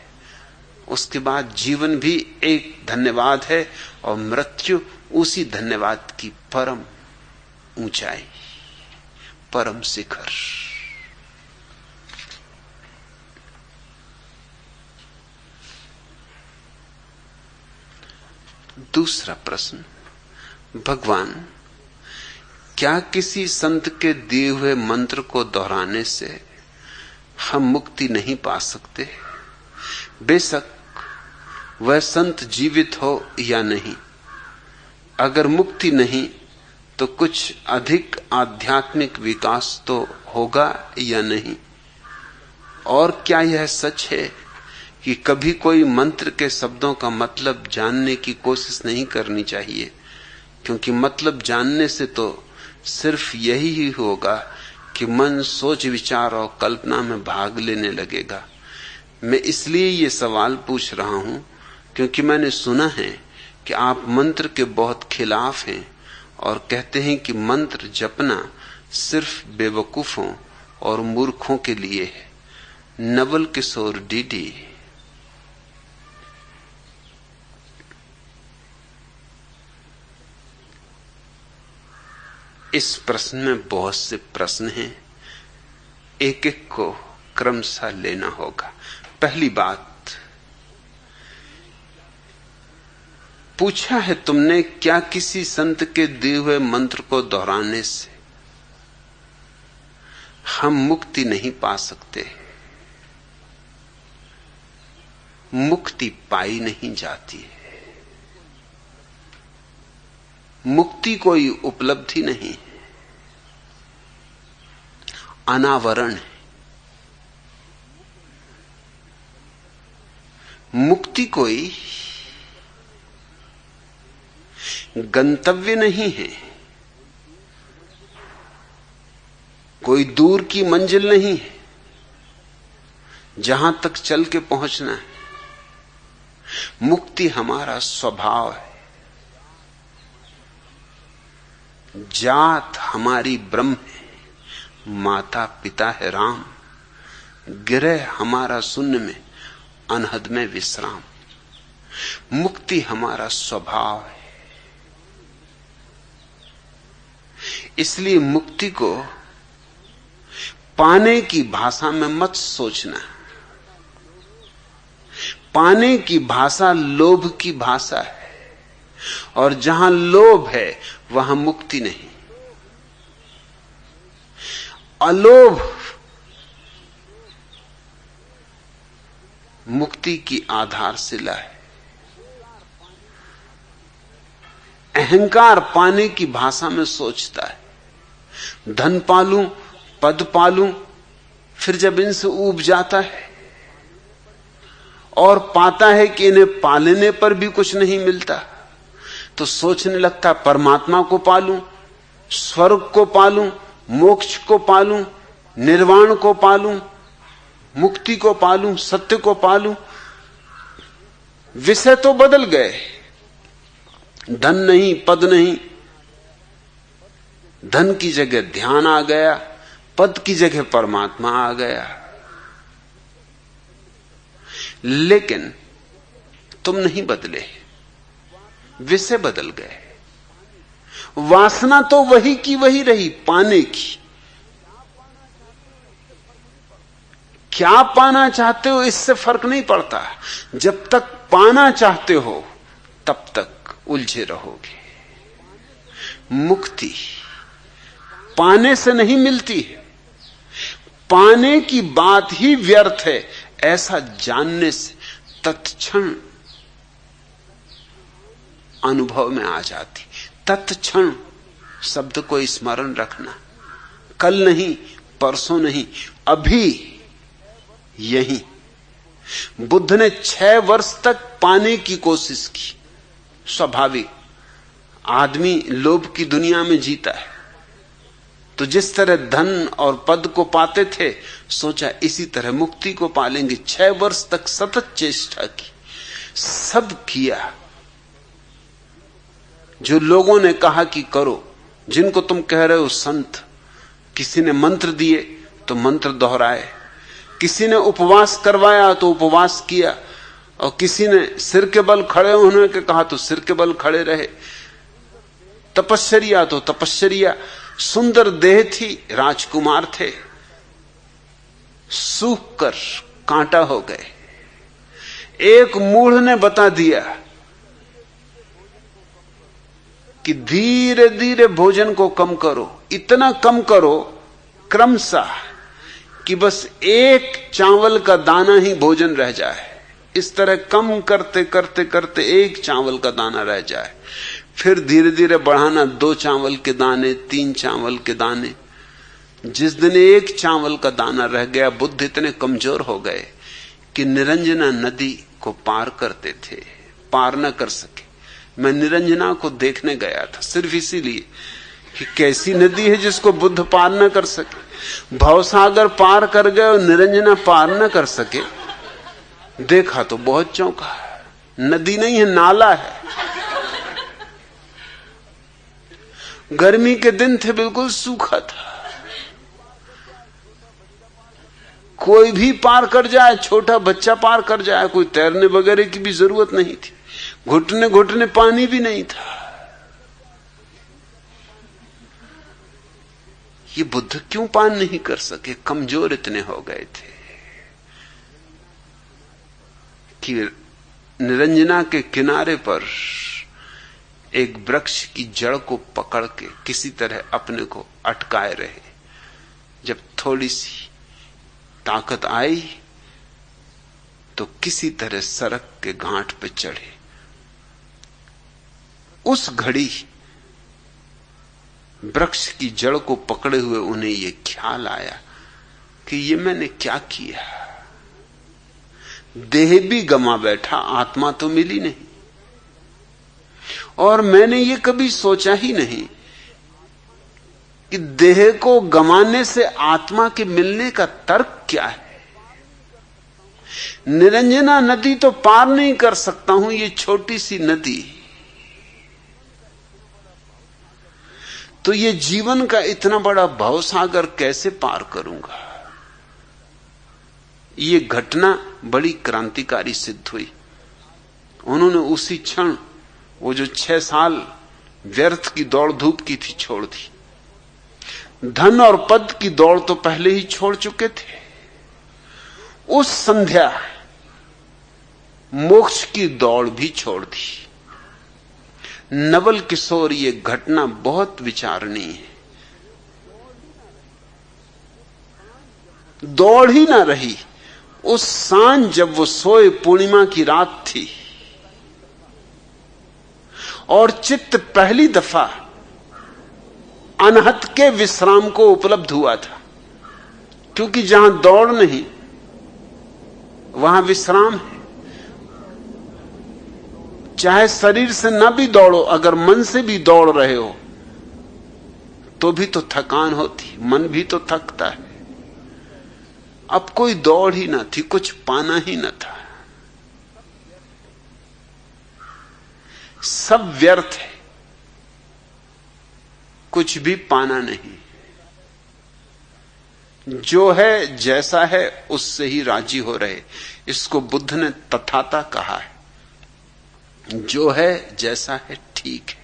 उसके बाद जीवन भी एक धन्यवाद है और मृत्यु उसी धन्यवाद की परम ऊंचाई, परम शिखर। दूसरा प्रश्न, भगवान, क्या किसी संत के दिए हुए मंत्र को दोहराने से हम मुक्ति नहीं पा सकते? बेशक वह संत जीवित हो या नहीं, अगर मुक्ति नहीं तो कुछ अधिक आध्यात्मिक विकास तो होगा या नहीं? और क्या यह सच है कि कभी कोई मंत्र के शब्दों का मतलब जानने की कोशिश नहीं करनी चाहिए, क्योंकि मतलब जानने से तो सिर्फ यही ही होगा कि मन सोच विचार और कल्पना में भाग लेने लगेगा। मैं इसलिए ये सवाल पूछ रहा हूं क्योंकि मैंने सुना है कि आप मंत्र के बहुत खिलाफ हैं और कहते हैं कि मंत्र जपना सिर्फ बेवकूफों और मूर्खों के लिए है। नवल किशोर डीडी। इस प्रश्न में बहुत से प्रश्न हैं, एक एक को क्रमशः लेना होगा। पहली बात, पूछा है तुमने क्या किसी संत के दिए हुए मंत्र को दोहराने से हम मुक्ति नहीं पा सकते? मुक्ति पाई नहीं जाती है। मुक्ति कोई उपलब्धि नहीं है, अनावरण है। मुक्ति कोई गंतव्य नहीं है, कोई दूर की मंजिल नहीं है जहां तक चल के पहुंचना है। मुक्ति हमारा स्वभाव है, जात हमारी ब्रह्म है, माता पिता है राम, गिरह हमारा शून्य में, अनहद में विश्राम। मुक्ति हमारा स्वभाव है। इसलिए मुक्ति को पाने की भाषा में मत सोचना। पाने की भाषा लोभ की भाषा है, और जहां लोभ है वहां मुक्ति नहीं। अलोभ मुक्ति की आधारशिला है। अहंकार पाने की भाषा में सोचता है, धन पालूं, पद पालूं, फिर जब इनसे ऊब जाता है और पाता है कि इन्हें पालने पर भी कुछ नहीं मिलता, तो सोचने लगता परमात्मा को पालूं, स्वर्ग को पालूं, मोक्ष को पालूं, निर्वाण को पालूं, मुक्ति को पालूं, सत्य को पालूं। विषय तो बदल गए, धन नहीं, पद नहीं, धन की जगह ध्यान आ गया, पद की जगह परमात्मा आ गया। लेकिन तुम नहीं बदले, विषय बदल गए। वासना तो वही की वही रही, पाने की। क्या पाना चाहते हो इससे फर्क नहीं पड़ता। जब तक पाना चाहते हो तब तक उलझे रहोगे। मुक्ति पाने से नहीं मिलती है, पाने की बात ही व्यर्थ है ऐसा जानने से तत्क्षण अनुभव में आ जाती। तत्क्षण शब्द को स्मरण रखना, कल नहीं, परसों नहीं, अभी यही। बुद्ध ने 6 वर्ष तक पाने की कोशिश की। स्वाभाविक, आदमी लोभ की दुनिया में जीता है, तो जिस तरह धन और पद को पाते थे, सोचा इसी तरह मुक्ति को पालेंगे। 6 वर्ष तक सतत चेष्टा की, सब किया जो लोगों ने कहा कि करो, जिनको तुम कह रहे हो संत। किसी ने मंत्र दिए तो मंत्र दोहराए, किसी ने उपवास करवाया तो उपवास किया, और किसी ने सिर के बल खड़े होने के कहा तो सिर के बल खड़े रहे। तपश्चर्या तो तपश्चर्या। सुंदर देह थी, राजकुमार थे, सूख कर कांटा हो गए। एक मूढ़ ने बता दिया कि धीरे धीरे भोजन को कम करो, इतना कम करो क्रमशः कि बस एक चावल का दाना ही भोजन रह जाए। इस तरह कम करते करते करते एक चावल का दाना रह जाए, फिर धीरे धीरे बढ़ाना 2 चावल के दाने, 3 चावल के दाने। जिस दिन एक चावल का दाना रह गया, बुद्ध इतने कमजोर हो गए कि निरंजना नदी को पार करते थे, पार न कर सके। मैं निरंजना को देखने गया था सिर्फ इसीलिए कि कैसी नदी है जिसको बुद्ध पार न कर सके। भवसागर पार कर गए और निरंजना पार न कर सके। देखा तो बहुत चौंका, नदी नहीं है, नाला है। गर्मी के दिन थे, बिल्कुल सूखा था। कोई भी पार कर जाए, छोटा बच्चा पार कर जाए, कोई तैरने वगैरह की भी जरूरत नहीं थी। घुटने घुटने पानी भी नहीं था। ये बुद्ध क्यों पार नहीं कर सके? कमजोर इतने हो गए थे। कि निरंजना के किनारे पर एक वृक्ष की जड़ को पकड़ के किसी तरह अपने को अटकाए रहे। जब थोड़ी सी ताकत आई तो किसी तरह सड़क के घाट पे चढ़े। उस घड़ी वृक्ष की जड़ को पकड़े हुए उन्हें यह ख्याल आया कि ये मैंने क्या किया। देह भी गमा बैठा, आत्मा तो मिली नहीं। और मैंने ये कभी सोचा ही नहीं कि देह को गमाने से आत्मा के मिलने का तर्क क्या है। निरंजना नदी तो पार नहीं कर सकता हूं, ये छोटी सी नदी, तो ये जीवन का इतना बड़ा भवसागर कैसे पार करूंगा। ये घटना बड़ी क्रांतिकारी सिद्ध हुई। उन्होंने उसी क्षण वो जो 6 साल व्यर्थ की दौड़ धूप की थी छोड़ दी। धन और पद की दौड़ तो पहले ही छोड़ चुके थे। उस संध्या मोक्ष की दौड़ भी छोड़ दी। नवल किशोर, ये घटना बहुत विचारणीय है। दौड़ ही ना रही। उस सांझ जब वो सोए, पूर्णिमा की रात थी और चित्त पहली दफा अनहत के विश्राम को उपलब्ध हुआ था। क्योंकि जहां दौड़ नहीं वहां विश्राम है। चाहे शरीर से ना भी दौड़ो, अगर मन से भी दौड़ रहे हो तो भी तो थकान होती, मन भी तो थकता है। अब कोई दौड़ ही ना थी, कुछ पाना ही ना था, सब व्यर्थ है, कुछ भी पाना नहीं। जो है जैसा है उससे ही राजी हो रहे। इसको बुद्ध ने तथाता कहा है। जो है जैसा है ठीक है।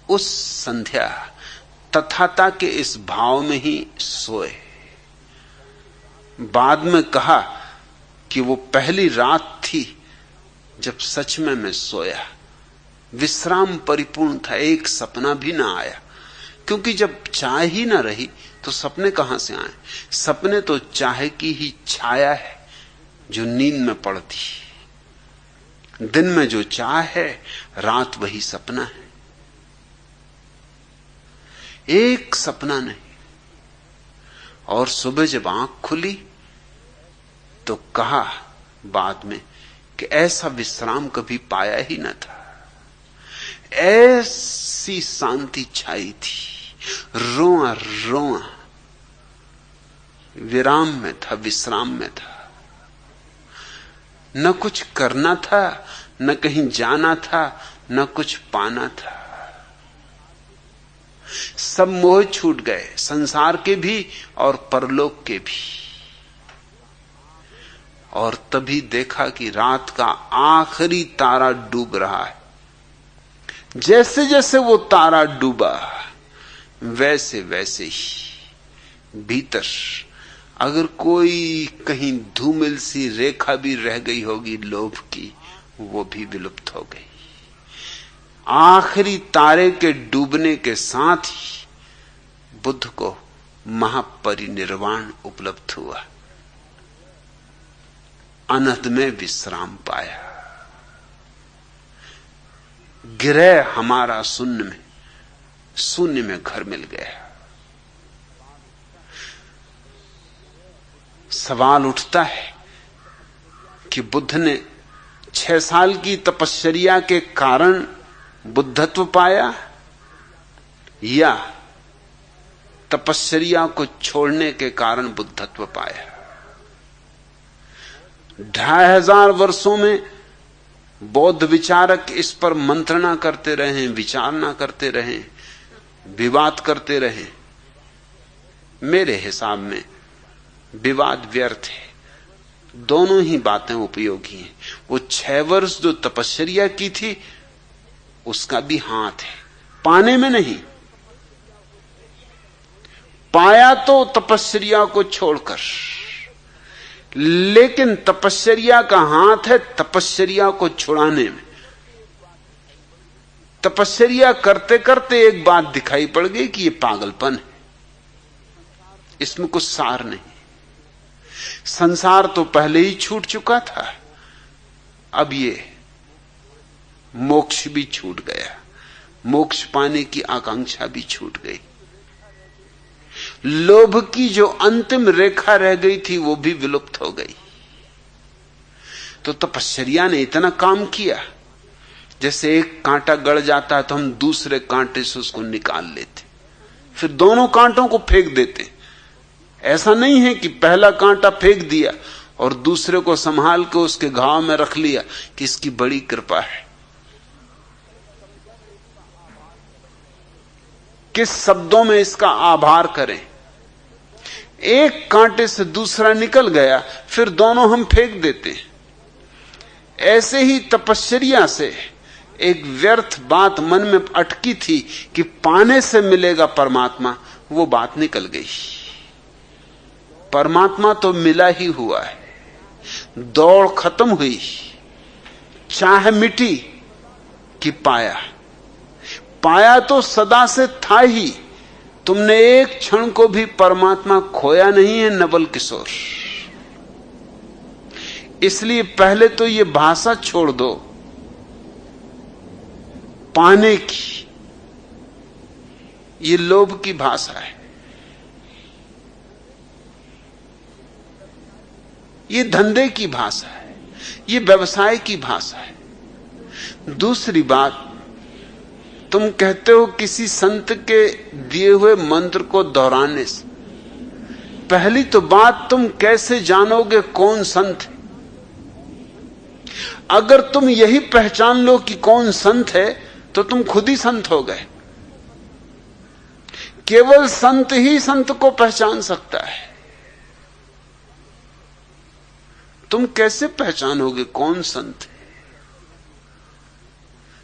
उस संध्या तथाता के इस भाव में ही सोए। बाद में कहा कि वो पहली रात थी जब सच में मैं सोया। विश्राम परिपूर्ण था, एक सपना भी ना आया। क्योंकि जब चाह ही ना रही तो सपने कहां से आए। सपने तो चाह की ही छाया है जो नींद में पड़ती। दिन में जो चाह है, रात वही सपना है। एक सपना नहीं। और सुबह जब आंख खुली तो कहा बाद में कि ऐसा विश्राम कभी पाया ही न था। ऐसी शांति छाई थी, रोआ रोआ विराम में था, विश्राम में था। न कुछ करना था, न कहीं जाना था, न कुछ पाना था। सब मोह छूट गए, संसार के भी और परलोक के भी। और तभी देखा कि रात का आखिरी तारा डूब रहा है। जैसे जैसे वो तारा डूबा, वैसे वैसे ही भीतर अगर कोई कहीं धूमिल सी रेखा भी रह गई होगी लोभ की, वो भी विलुप्त हो गई। आखिरी तारे के डूबने के साथ ही बुद्ध को महापरिनिर्वाण उपलब्ध हुआ। अनहद में विश्राम पाया। गिरह हमारा शून्य में, शून्य में घर मिल गया। सवाल उठता है कि बुद्ध ने 6 साल की तपश्चर्या के कारण बुद्धत्व पाया या तपश्चर्या को छोड़ने के कारण बुद्धत्व पाया। 2500 वर्षों में बौद्ध विचारक इस पर मंत्रणा करते रहे, विचारना करते रहे, विवाद करते रहे। मेरे हिसाब में विवाद व्यर्थ है, दोनों ही बातें उपयोगी हैं। वो 6 वर्ष जो तपश्चर्या की थी उसका भी हाथ है, पाने में नहीं। पाया तो तपश्चर्या को छोड़कर, लेकिन तपश्चर्या का हाथ है तपश्चर्या को छुड़ाने में। तपश्चर्या करते करते एक बात दिखाई पड़ गई कि यह पागलपन है, इसमें कुछ सार नहीं। संसार तो पहले ही छूट चुका था, अब ये मोक्ष भी छूट गया, मोक्ष पाने की आकांक्षा भी छूट गई। लोभ की जो अंतिम रेखा रह गई थी वो भी विलुप्त हो गई। तो तपश्चर्या ने इतना काम किया, जैसे एक कांटा गड़ जाता है तो हम दूसरे कांटे से उसको निकाल लेते, फिर दोनों कांटों को फेंक देते। ऐसा नहीं है कि पहला कांटा फेंक दिया और दूसरे को संभाल के उसके घाव में रख लिया कि इसकी बड़ी कृपा है। किस शब्दों में इसका आभार करें। एक कांटे से दूसरा निकल गया, फिर दोनों हम फेंक देते। ऐसे ही तपश्चर्या से एक व्यर्थ बात मन में अटकी थी कि पाने से मिलेगा परमात्मा, वो बात निकल गई। परमात्मा तो मिला ही हुआ है, दौड़ खत्म हुई, चाह मिटी कि पाया। पाया तो सदा से था ही, तुमने एक क्षण को भी परमात्मा खोया नहीं है नवल किशोर। इसलिए पहले तो ये भाषा छोड़ दो पाने की, ये लोभ की भाषा है, ये धंधे की भाषा है, ये व्यवसाय की भाषा है। दूसरी बात, तुम कहते हो किसी संत के दिए हुए मंत्र को दोहराने से। पहली तो बात, तुम कैसे जानोगे कौन संत है? अगर तुम यही पहचान लो कि कौन संत है तो तुम खुद ही संत हो गए। केवल संत ही संत को पहचान सकता है। तुम कैसे पहचानोगे कौन संत है?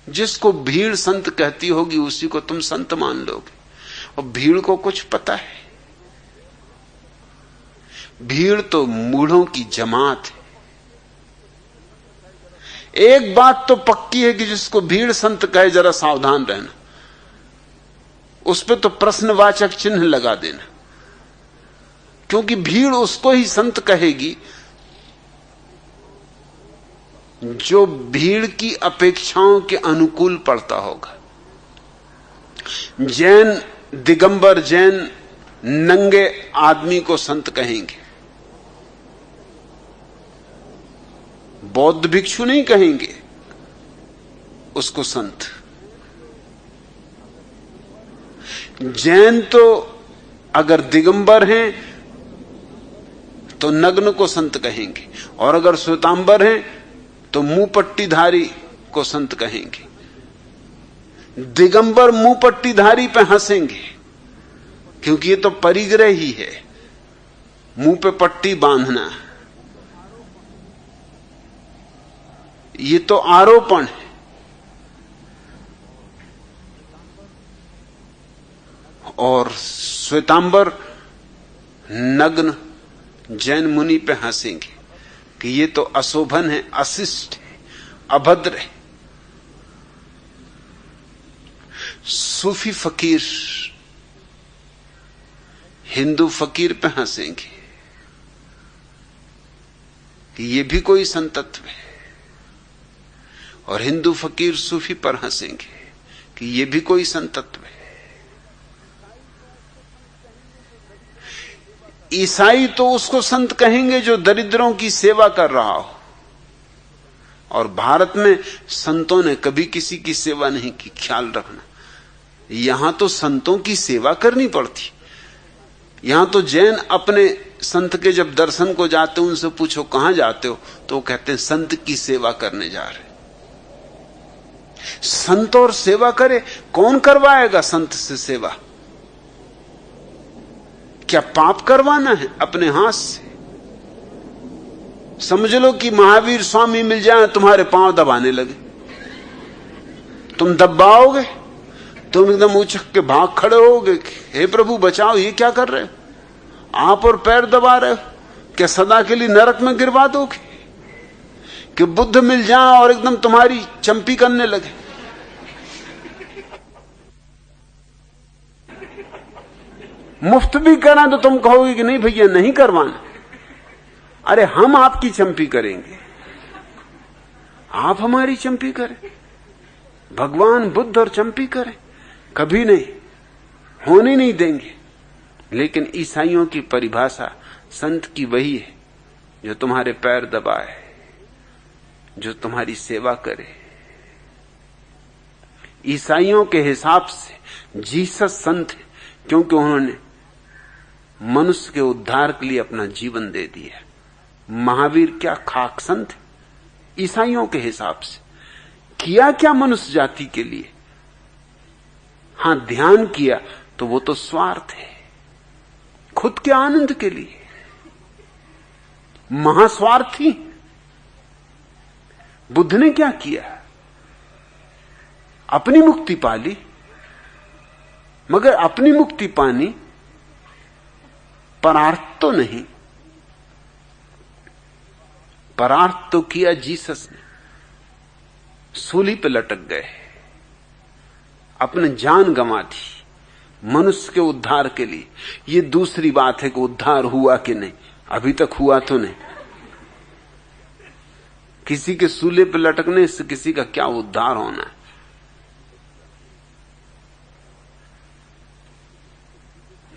जिसको भीड़ संत कहती होगी उसी को तुम संत मान लोगे, और भीड़ को कुछ पता है? भीड़ तो मूढ़ों की जमात है। एक बात तो पक्की है कि जिसको भीड़ संत कहे जरा सावधान रहना, उस पर तो प्रश्नवाचक चिन्ह लगा देना, क्योंकि भीड़ उसको ही संत कहेगी जो भीड़ की अपेक्षाओं के अनुकूल पड़ता होगा। जैन दिगंबर जैन नंगे आदमी को संत कहेंगे, बौद्ध भिक्षु नहीं कहेंगे उसको संत। जैन तो अगर दिगंबर हैं तो नग्न को संत कहेंगे, और अगर श्वेतांबर हैं तो मुंह पट्टीधारी को संत कहेंगे। दिगंबर मुंह पट्टीधारी पे हंसेंगे, क्योंकि ये तो परिग्रह ही है, मुंह पे पट्टी बांधना, ये तो आरोपण है। और श्वेतांबर नग्न जैन मुनि पे हंसेंगे कि ये तो अशोभन है, अशिष्ट है, अभद्र है। सूफी फकीर हिंदू फकीर पे हंसेंगे कि ये भी कोई संतत्व है, और हिंदू फकीर सूफी पर हंसेंगे कि ये भी कोई संतत्व है। ईसाई तो उसको संत कहेंगे जो दरिद्रों की सेवा कर रहा हो, और भारत में संतों ने कभी किसी की सेवा नहीं की, ख्याल रखना। यहां तो संतों की सेवा करनी पड़ती। यहां तो जैन अपने संत के जब दर्शन को जाते हो, उनसे पूछो कहां जाते हो, तो वो कहते हैं संत की सेवा करने जा रहे। संत और सेवा करे, कौन करवाएगा संत से सेवा? क्या पाप करवाना है अपने हाथ से? समझ लो कि महावीर स्वामी मिल जाए, तुम्हारे पांव दबाने लगे, तुम दबाओगे? तुम एकदम उछक के भाग खड़े होगे, हे प्रभु बचाओ, ये क्या कर रहे हो आप, और पैर दबा रहे हो? क्या सदा के लिए नरक में गिरवा दोगे कि बुद्ध मिल जाए और एकदम तुम्हारी चंपी करने लगे? मुफ्त भी करा तो तुम कहोगे कि नहीं भैया नहीं करवाना। अरे हम आपकी चंपी करेंगे, आप हमारी चंपी करें। भगवान बुद्ध और चंपी करें? कभी नहीं, होने नहीं देंगे। लेकिन ईसाइयों की परिभाषा संत की वही है जो तुम्हारे पैर दबाए, जो तुम्हारी सेवा करे। ईसाइयों के हिसाब से जीसस संत है क्योंकि उन्होंने मनुष्य के उद्धार के लिए अपना जीवन दे दिया। महावीर क्या खाक संत है? ईसाइयों के हिसाब से किया क्या मनुष्य जाति के लिए? हां, ध्यान किया तो वो तो स्वार्थ है, खुद के आनंद के लिए, महास्वार्थी। बुद्ध ने क्या किया? अपनी मुक्ति पाली, मगर अपनी मुक्ति पानी परार्थ तो नहीं। परार्थ तो किया जीसस ने, सूली पे लटक गए, अपने जान गंवा दी मनुष्य के उद्धार के लिए। ये दूसरी बात है कि उद्धार हुआ कि नहीं, अभी तक हुआ तो नहीं। किसी के सूले पे लटकने से किसी का क्या उद्धार होना है?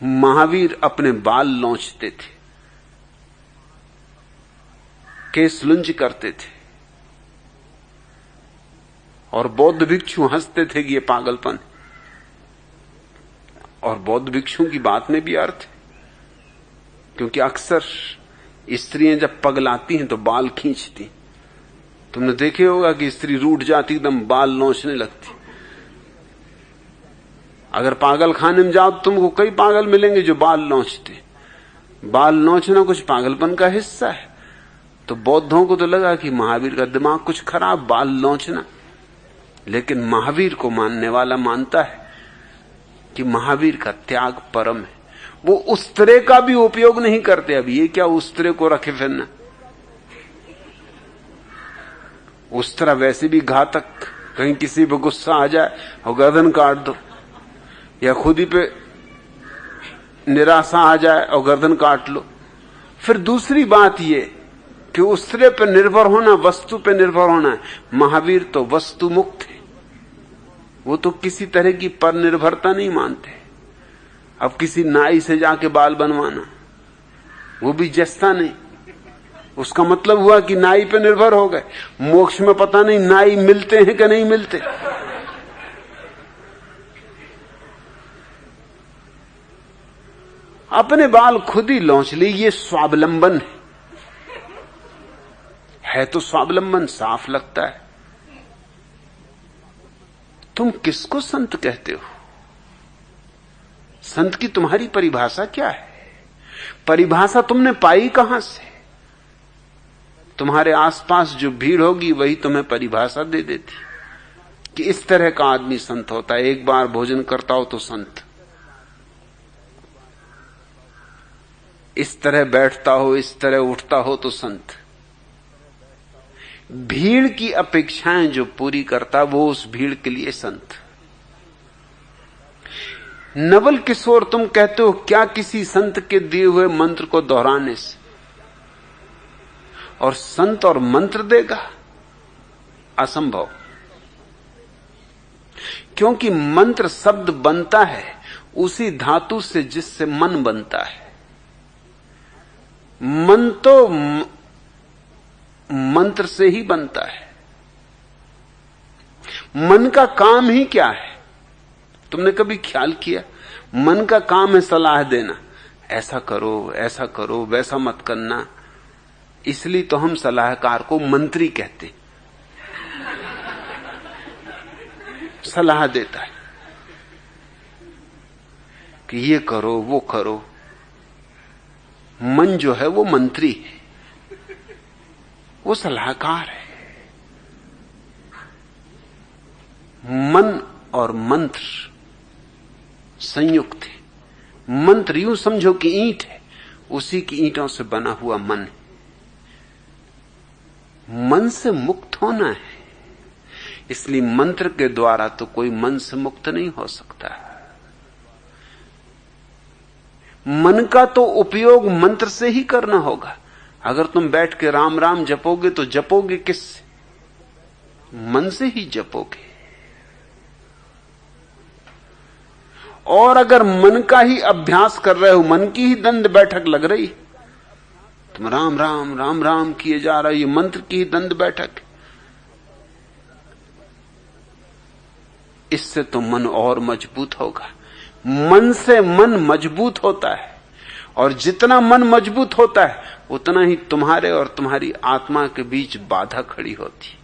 महावीर अपने बाल लौंचते थे, केस लुंज करते थे, और बौद्ध भिक्षु हंसते थे कि ये पागलपन। और बौद्ध भिक्षु की बात में भी अर्थ है, क्योंकि अक्सर स्त्रियां जब पगलाती हैं तो बाल खींचती। तुमने देखे होगा कि स्त्री रूठ जाती, एकदम बाल नोचने लगती। अगर पागल खाने में जाओ तो तुमको कई पागल मिलेंगे जो बाल नोचते। बाल नोचना कुछ पागलपन का हिस्सा है। तो बौद्धों को तो लगा कि महावीर का दिमाग कुछ खराब, बाल नोचना। लेकिन महावीर को मानने वाला मानता है कि महावीर का त्याग परम है। वो उस्तरे का भी उपयोग नहीं करते। अब ये क्या उस्तरे को रखे फिरना? उस्तरा वैसे भी घातक, कहीं किसी पे गुस्सा आ जाए और गर्दन काट दो, या खुद ही पे निराशा आ जाए और गर्दन काट लो। फिर दूसरी बात ये कि उस्तरे पे निर्भर होना, वस्तु पे निर्भर होना है। महावीर तो वस्तु मुक्त है, वो तो किसी तरह की पर निर्भरता नहीं मानते। अब किसी नाई से जाके बाल बनवाना, वो भी जस्ता नहीं। उसका मतलब हुआ कि नाई पे निर्भर हो गए। मोक्ष में पता नहीं नाई मिलते हैं कि नहीं मिलते। अपने बाल खुद ही लौंच ली, ये स्वावलंबन है तो स्वावलंबन साफ लगता है। तुम किसको संत कहते हो? संत की तुम्हारी परिभाषा क्या है? परिभाषा तुमने पाई कहां से? तुम्हारे आसपास जो भीड़ होगी वही तुम्हें परिभाषा दे देती कि इस तरह का आदमी संत होता है। एक बार भोजन करता हो तो संत, इस तरह बैठता हो, इस तरह उठता हो तो संत। भीड़ की अपेक्षाएं जो पूरी करता वो उस भीड़ के लिए संत। नवल किशोर, तुम कहते हो क्या किसी संत के दिए हुए मंत्र को दोहराने से और संत और मंत्र देगा? असंभव। क्योंकि मंत्र शब्द बनता है उसी धातु से जिससे मन बनता है। मन तो मंत्र से ही बनता है। मन का काम ही क्या है? तुमने कभी ख्याल किया? मन का काम है सलाह देना, ऐसा करो, वैसा मत करना। इसलिए तो हम सलाहकार को मंत्री कहते। सलाह देता है कि ये करो, वो करो। मन जो है वो मंत्री है, वो सलाहकार है। मन और मंत्र संयुक्त है। मंत्र यूं समझो कि ईंट है, उसी की ईंटों से बना हुआ मन है। मन से मुक्त होना है, इसलिए मंत्र के द्वारा तो कोई मन से मुक्त नहीं हो सकता। मन का तो उपयोग मंत्र से ही करना होगा। अगर तुम बैठ के राम राम जपोगे तो जपोगे किससे? मन से ही जपोगे। और अगर मन का ही अभ्यास कर रहे हो, मन की ही दंड बैठक लग रही, तुम राम राम राम राम किए जा रहे हो, ये मंत्र की ही दंड बैठक, इससे तो मन और मजबूत होगा। मन से मन मजबूत होता है, और जितना मन मजबूत होता है उतना ही तुम्हारे और तुम्हारी आत्मा के बीच बाधा खड़ी होती।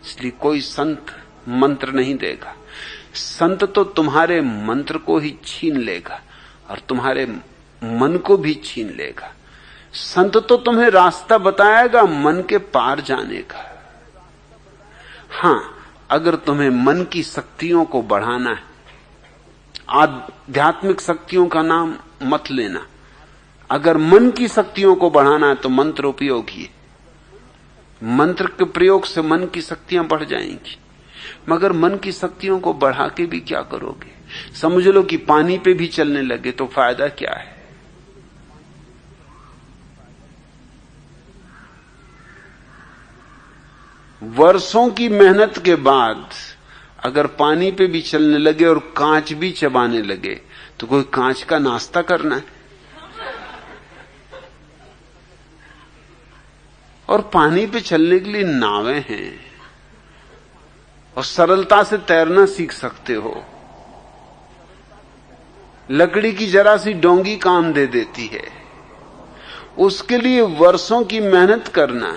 इसलिए कोई संत मंत्र नहीं देगा। संत तो तुम्हारे मंत्र को ही छीन लेगा और तुम्हारे मन को भी छीन लेगा। संत तो तुम्हें रास्ता बताएगा मन के पार जाने का। हां, अगर तुम्हें मन की शक्तियों को बढ़ाना है, आध्यात्मिक शक्तियों का नाम मत लेना, अगर मन की शक्तियों को बढ़ाना है तो मंत्र उपयोगी है। मंत्र के प्रयोग से मन की शक्तियां बढ़ जाएंगी, मगर मन की शक्तियों को बढ़ा के भी क्या करोगे? समझ लो कि पानी पे भी चलने लगे तो फायदा क्या है? वर्षों की मेहनत के बाद अगर पानी पे भी चलने लगे और कांच भी चबाने लगे तो कोई कांच का नाश्ता करना है? और पानी पे चलने के लिए नावें हैं और सरलता से तैरना सीख सकते हो। लकड़ी की जरा सी डोंगी काम दे देती है। उसके लिए वर्षों की मेहनत करना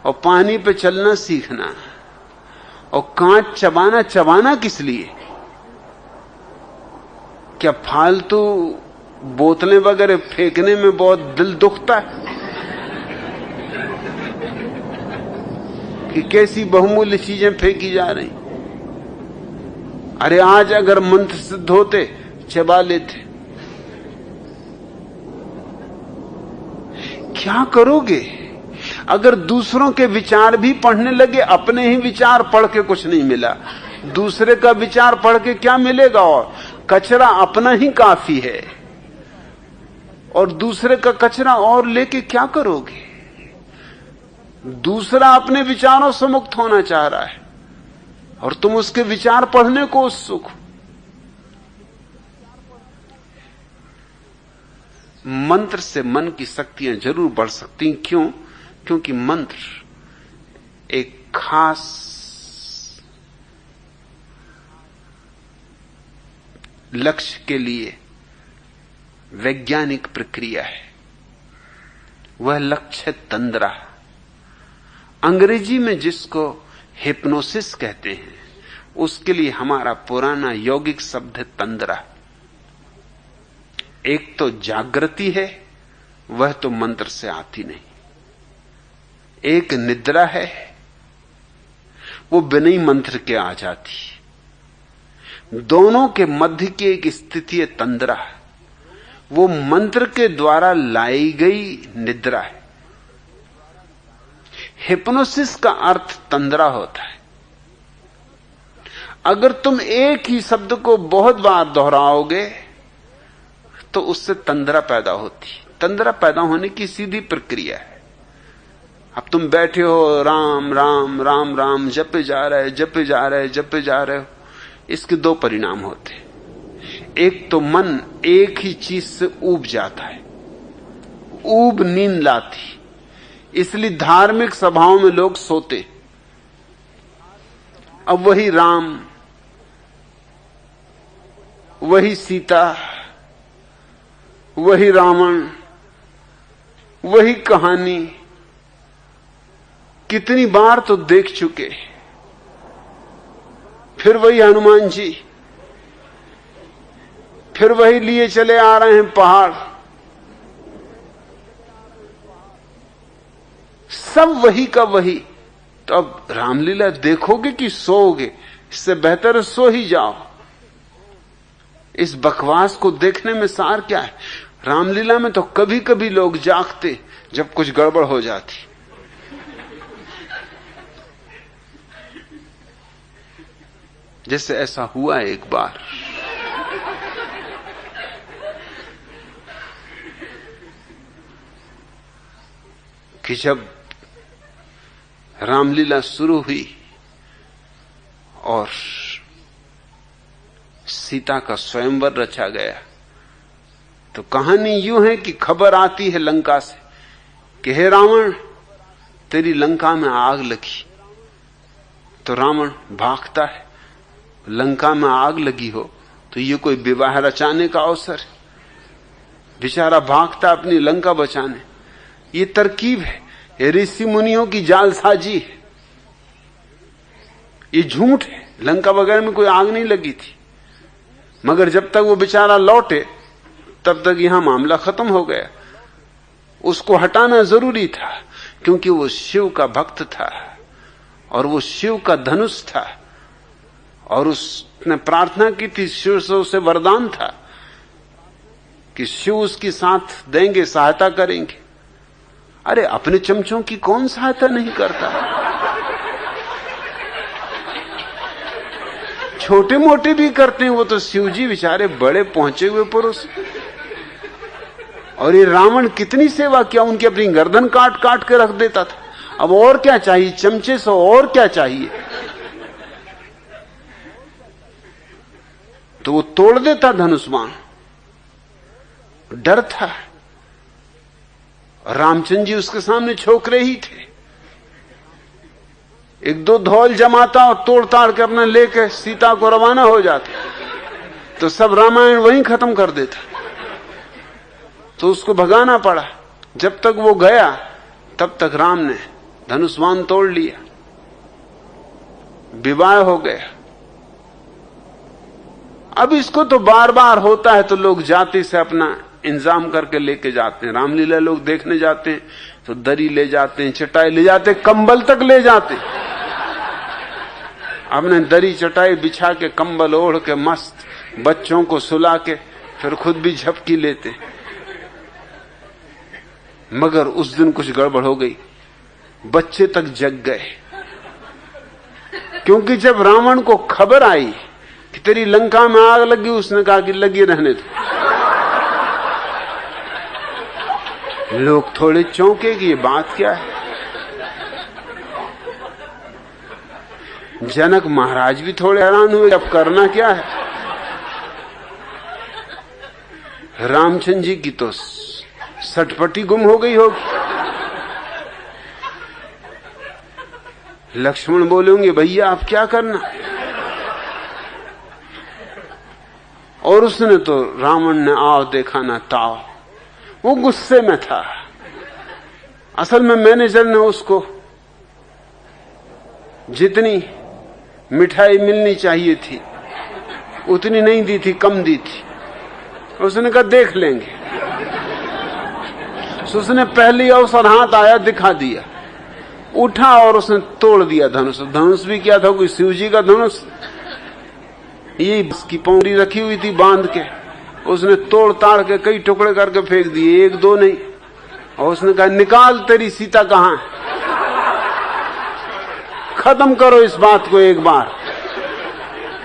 और पानी पे चलना सीखना और कांच चबाना किस लिए? क्या फालतू बोतलें वगैरह फेंकने में बहुत दिल दुखता है कि कैसी बहुमूल्य चीजें फेंकी जा रही? अरे आज अगर मंत्र सिद्ध होते चबा लेते। क्या करोगे? अगर दूसरों के विचार भी पढ़ने लगे, अपने ही विचार पढ़ के कुछ नहीं मिला, दूसरे का विचार पढ़ के क्या मिलेगा? और कचरा अपना ही काफी है, और दूसरे का कचरा और लेके क्या करोगे? दूसरा अपने विचारों से मुक्त होना चाह रहा है और तुम उसके विचार पढ़ने को उत्सुक हो। मंत्र से मन की शक्तियां जरूर बढ़ सकती। क्यों? क्योंकि मंत्र एक खास लक्ष्य के लिए वैज्ञानिक प्रक्रिया है। वह लक्ष्य तंद्रा, अंग्रेजी में जिसको हिप्नोसिस कहते हैं, उसके लिए हमारा पुराना यौगिक शब्द है तंद्रा। एक तो जागृति है, वह तो मंत्र से आती नहीं। एक निद्रा है, वो बिना ही मंत्र के आ जाती। दोनों के मध्य की एक स्थिति है तंद्रा, वो मंत्र के द्वारा लाई गई निद्रा है। हिप्नोसिस का अर्थ तंद्रा होता है। अगर तुम एक ही शब्द को बहुत बार दोहराओगे तो उससे तंद्रा पैदा होती। तंद्रा पैदा होने की सीधी प्रक्रिया है। अब तुम बैठे हो, राम राम राम राम जपे जा रहे हो, इसके दो परिणाम होते हैं। एक तो मन एक ही चीज से ऊब जाता है, ऊब नींद लाती, इसलिए धार्मिक सभाओं में लोग सोते। अब वही राम, वही सीता, वही रावण, वही कहानी कितनी बार तो देख चुके। फिर वही हनुमान जी, फिर वही लिए चले आ रहे हैं पहाड़, सब वही का वही। तो अब रामलीला देखोगे कि सोओगे? इससे बेहतर है सो ही जाओ। इस बकवास को देखने में सार क्या है? रामलीला में तो कभी कभी लोग जागते जब कुछ गड़बड़ हो जाती। जैसे ऐसा हुआ एक बार, कि जब रामलीला शुरू हुई और सीता का स्वयंवर रचा गया, तो कहानी यूं है कि खबर आती है लंका से कि हे रावण, तेरी लंका में आग लगी। तो रावण भागता है। लंका में आग लगी हो तो ये कोई विवाह रचाने का अवसर है। बेचारा भागता अपनी लंका बचाने। ये तरकीब है, ये ऋषि मुनियों की जालसाजी है, ये झूठ है। लंका वगैरह में कोई आग नहीं लगी थी, मगर जब तक वो बेचारा लौटे तब तक यहां मामला खत्म हो गया। उसको हटाना जरूरी था, क्योंकि वो शिव का भक्त था और वो शिव का धनुष था, और उसने प्रार्थना की थी, शिव से उसे वरदान था कि शिव उसकी साथ देंगे, सहायता करेंगे। अरे अपने चमचों की कौन सहायता नहीं करता? छोटे मोटे भी करते हैं, वो तो शिवजी बेचारे बड़े पहुंचे हुए पुरुष। और ये रावण कितनी सेवा किया, उनकी अपनी गर्दन काट काट के रख देता था। अब और क्या चाहिए चमचे से, और क्या चाहिए? तो वो तोड़ देता धनुष बाण। डर था। रामचंद्र जी उसके सामने छोकरे ही थे। एक दो धौल जमाता और तोड़ ताड़ के अपना लेके सीता को रवाना हो जाता, तो सब रामायण वहीं खत्म कर देता। तो उसको भगाना पड़ा। जब तक वो गया तब तक राम ने धनुष बाण तोड़ लिया, विवाह हो गया। अब इसको तो बार बार होता है, तो लोग जाति से अपना इंतजाम करके लेके जाते हैं। रामलीला लोग देखने जाते हैं तो दरी ले जाते हैं, चटाई ले जाते हैं, कंबल तक ले जाते हैं। अपने दरी चटाई बिछा के, कंबल ओढ़ के, मस्त बच्चों को सुला के, फिर खुद भी झपकी लेते। मगर उस दिन कुछ गड़बड़ हो गई, बच्चे तक जग गए। क्योंकि जब रावण को खबर आई कि तेरी लंका में आग लगी, उसने कहा कि लगी रहने दो। लोग थोड़े चौंके कि ये बात क्या है। जनक महाराज भी थोड़े हैरान हुए, अब करना क्या है। रामचंद्र जी की तो सटपटी गुम हो गई होगी। लक्ष्मण बोलेंगे भैया आप क्या करना, और उसने तो रावण ने आव देखा ना ताव, वो गुस्से में था। असल में मैनेजर ने उसको जितनी मिठाई मिलनी चाहिए थी उतनी नहीं दी थी, कम दी थी। उसने कहा देख लेंगे। उसने पहली अवसर हाथ आया दिखा दिया, उठा और उसने तोड़ दिया धनुष। धनुष भी क्या था, कोई शिवजी का धनुष, ये इसकी पौड़ी रखी हुई थी बांध के। उसने तोड़ ताड़ के कई टुकड़े करके फेंक दिए, एक दो नहीं। और उसने कहा निकाल तेरी सीता कहां है, खत्म करो इस बात को एक बार।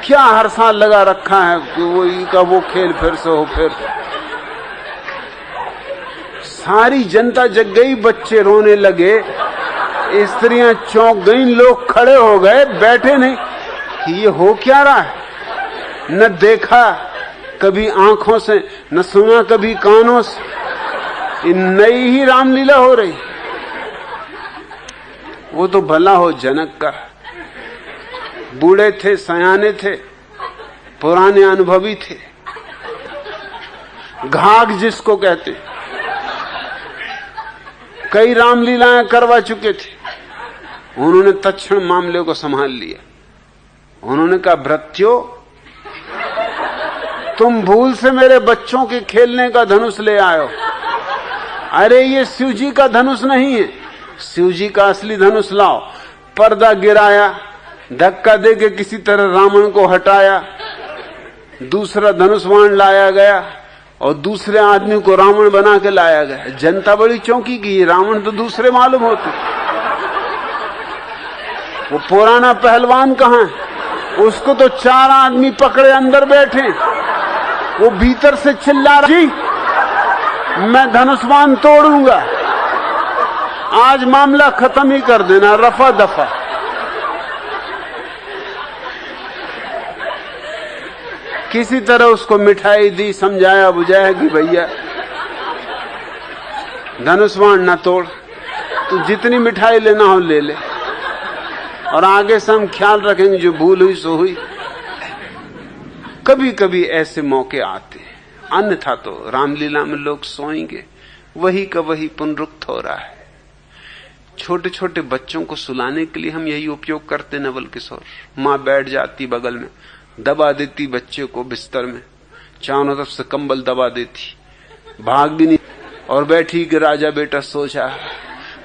क्या हर साल लगा रखा है कि वो खेल फिर से हो। फिर सारी जनता जग गई, बच्चे रोने लगे, स्त्रियां चौंक गई, लोग खड़े हो गए, बैठे नहीं कि ये हो क्या रहा है। न देखा कभी आंखों से, न सुना कभी कानों से, नई ही रामलीला हो रही। वो तो भला हो जनक का, बूढ़े थे, सयाने थे, पुराने अनुभवी थे, घाघ जिसको कहते, कई रामलीलाएं करवा चुके थे। उन्होंने तत्क्षण मामले को संभाल लिया। उन्होंने कहा भृत्यो, तुम भूल से मेरे बच्चों के खेलने का धनुष ले आयो। अरे ये शिवजी का धनुष नहीं है, शिवजी का असली धनुष लाओ। पर्दा गिराया, धक्का देके किसी तरह रावण को हटाया, दूसरा धनुष बाण लाया गया, और दूसरे आदमी को रावण बना के लाया गया। जनता बड़ी चौंकी की, रावण तो दूसरे मालूम होते। वो पुराना पहलवान कहां है? उसको तो 4 आदमी पकड़े अंदर बैठे। वो भीतर से चिल्ला रहा, जी मैं धनुष्मान तोड़ूंगा, आज मामला खत्म ही कर देना, रफा दफा। किसी तरह उसको मिठाई दी, समझाया बुझाया कि भैया धनुष्मान ना तोड़, तू जितनी मिठाई लेना हो ले ले, और आगे से हम ख्याल रखेंगे, जो भूल हुई सो हुई। कभी कभी ऐसे मौके आते हैं, अन्यथा तो रामलीला में लोग सोएंगे, वही का वही पुनरुक्त हो रहा है। छोटे छोटे बच्चों को सुलाने के लिए हम यही उपयोग करते नवल किशोर। मां बैठ जाती बगल में, दबा देती बच्चे को बिस्तर में, चारों तरफ से कंबल दबा देती, भाग भी नहीं, और बैठी कि राजा बेटा सो जा,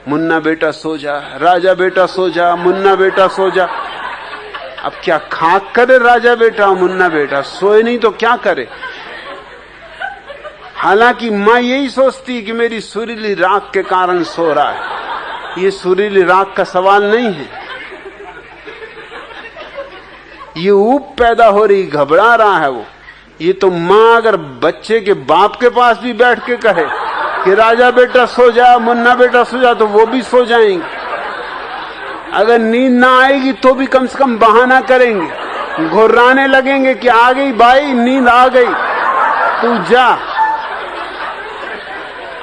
मुन्ना बेटा सो जा, राजा बेटा सो जा, मुन्ना बेटा सो जा। अब क्या खाक करे राजा बेटा मुन्ना बेटा, सोए नहीं तो क्या करे। हालांकि मां यही सोचती कि मेरी सुरीली राख के कारण सो रहा है। ये सुरीली राख का सवाल नहीं है, ये ऊब पैदा हो रही, घबरा रहा है वो। ये तो मां अगर बच्चे के बाप के पास भी बैठ के कहे कि राजा बेटा सो जा, मुन्ना बेटा सो जा, तो वो भी सो जाएंगे। अगर नींद ना आएगी तो भी कम से कम बहाना करेंगे, घुर्राने लगेंगे कि आ गई भाई, नींद आ गई, तू जा,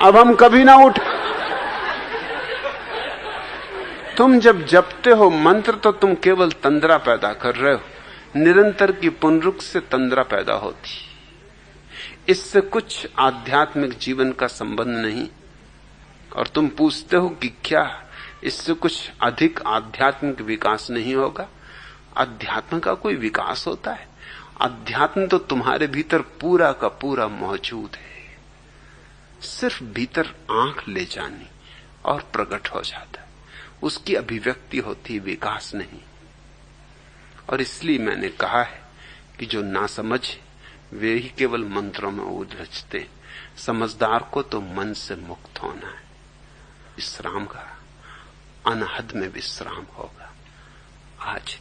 अब हम कभी ना उठ। तुम जब जपते हो मंत्र तो तुम केवल तंद्रा पैदा कर रहे हो, निरंतर की पुनरुक्त से तंद्रा पैदा होती, इससे कुछ आध्यात्मिक जीवन का संबंध नहीं। और तुम पूछते हो कि क्या इससे कुछ अधिक आध्यात्मिक विकास नहीं होगा? अध्यात्म का कोई विकास होता है? अध्यात्म तो तुम्हारे भीतर पूरा का पूरा मौजूद है, सिर्फ भीतर आंख ले जानी और प्रकट हो जाता है, उसकी अभिव्यक्ति होती, विकास नहीं। और इसलिए मैंने कहा है कि जो ना समझ वे ही केवल मंत्रों में उलझते, समझदार को तो मन से मुक्त होना है। विश्राम का अनहद में विश्राम होगा। आज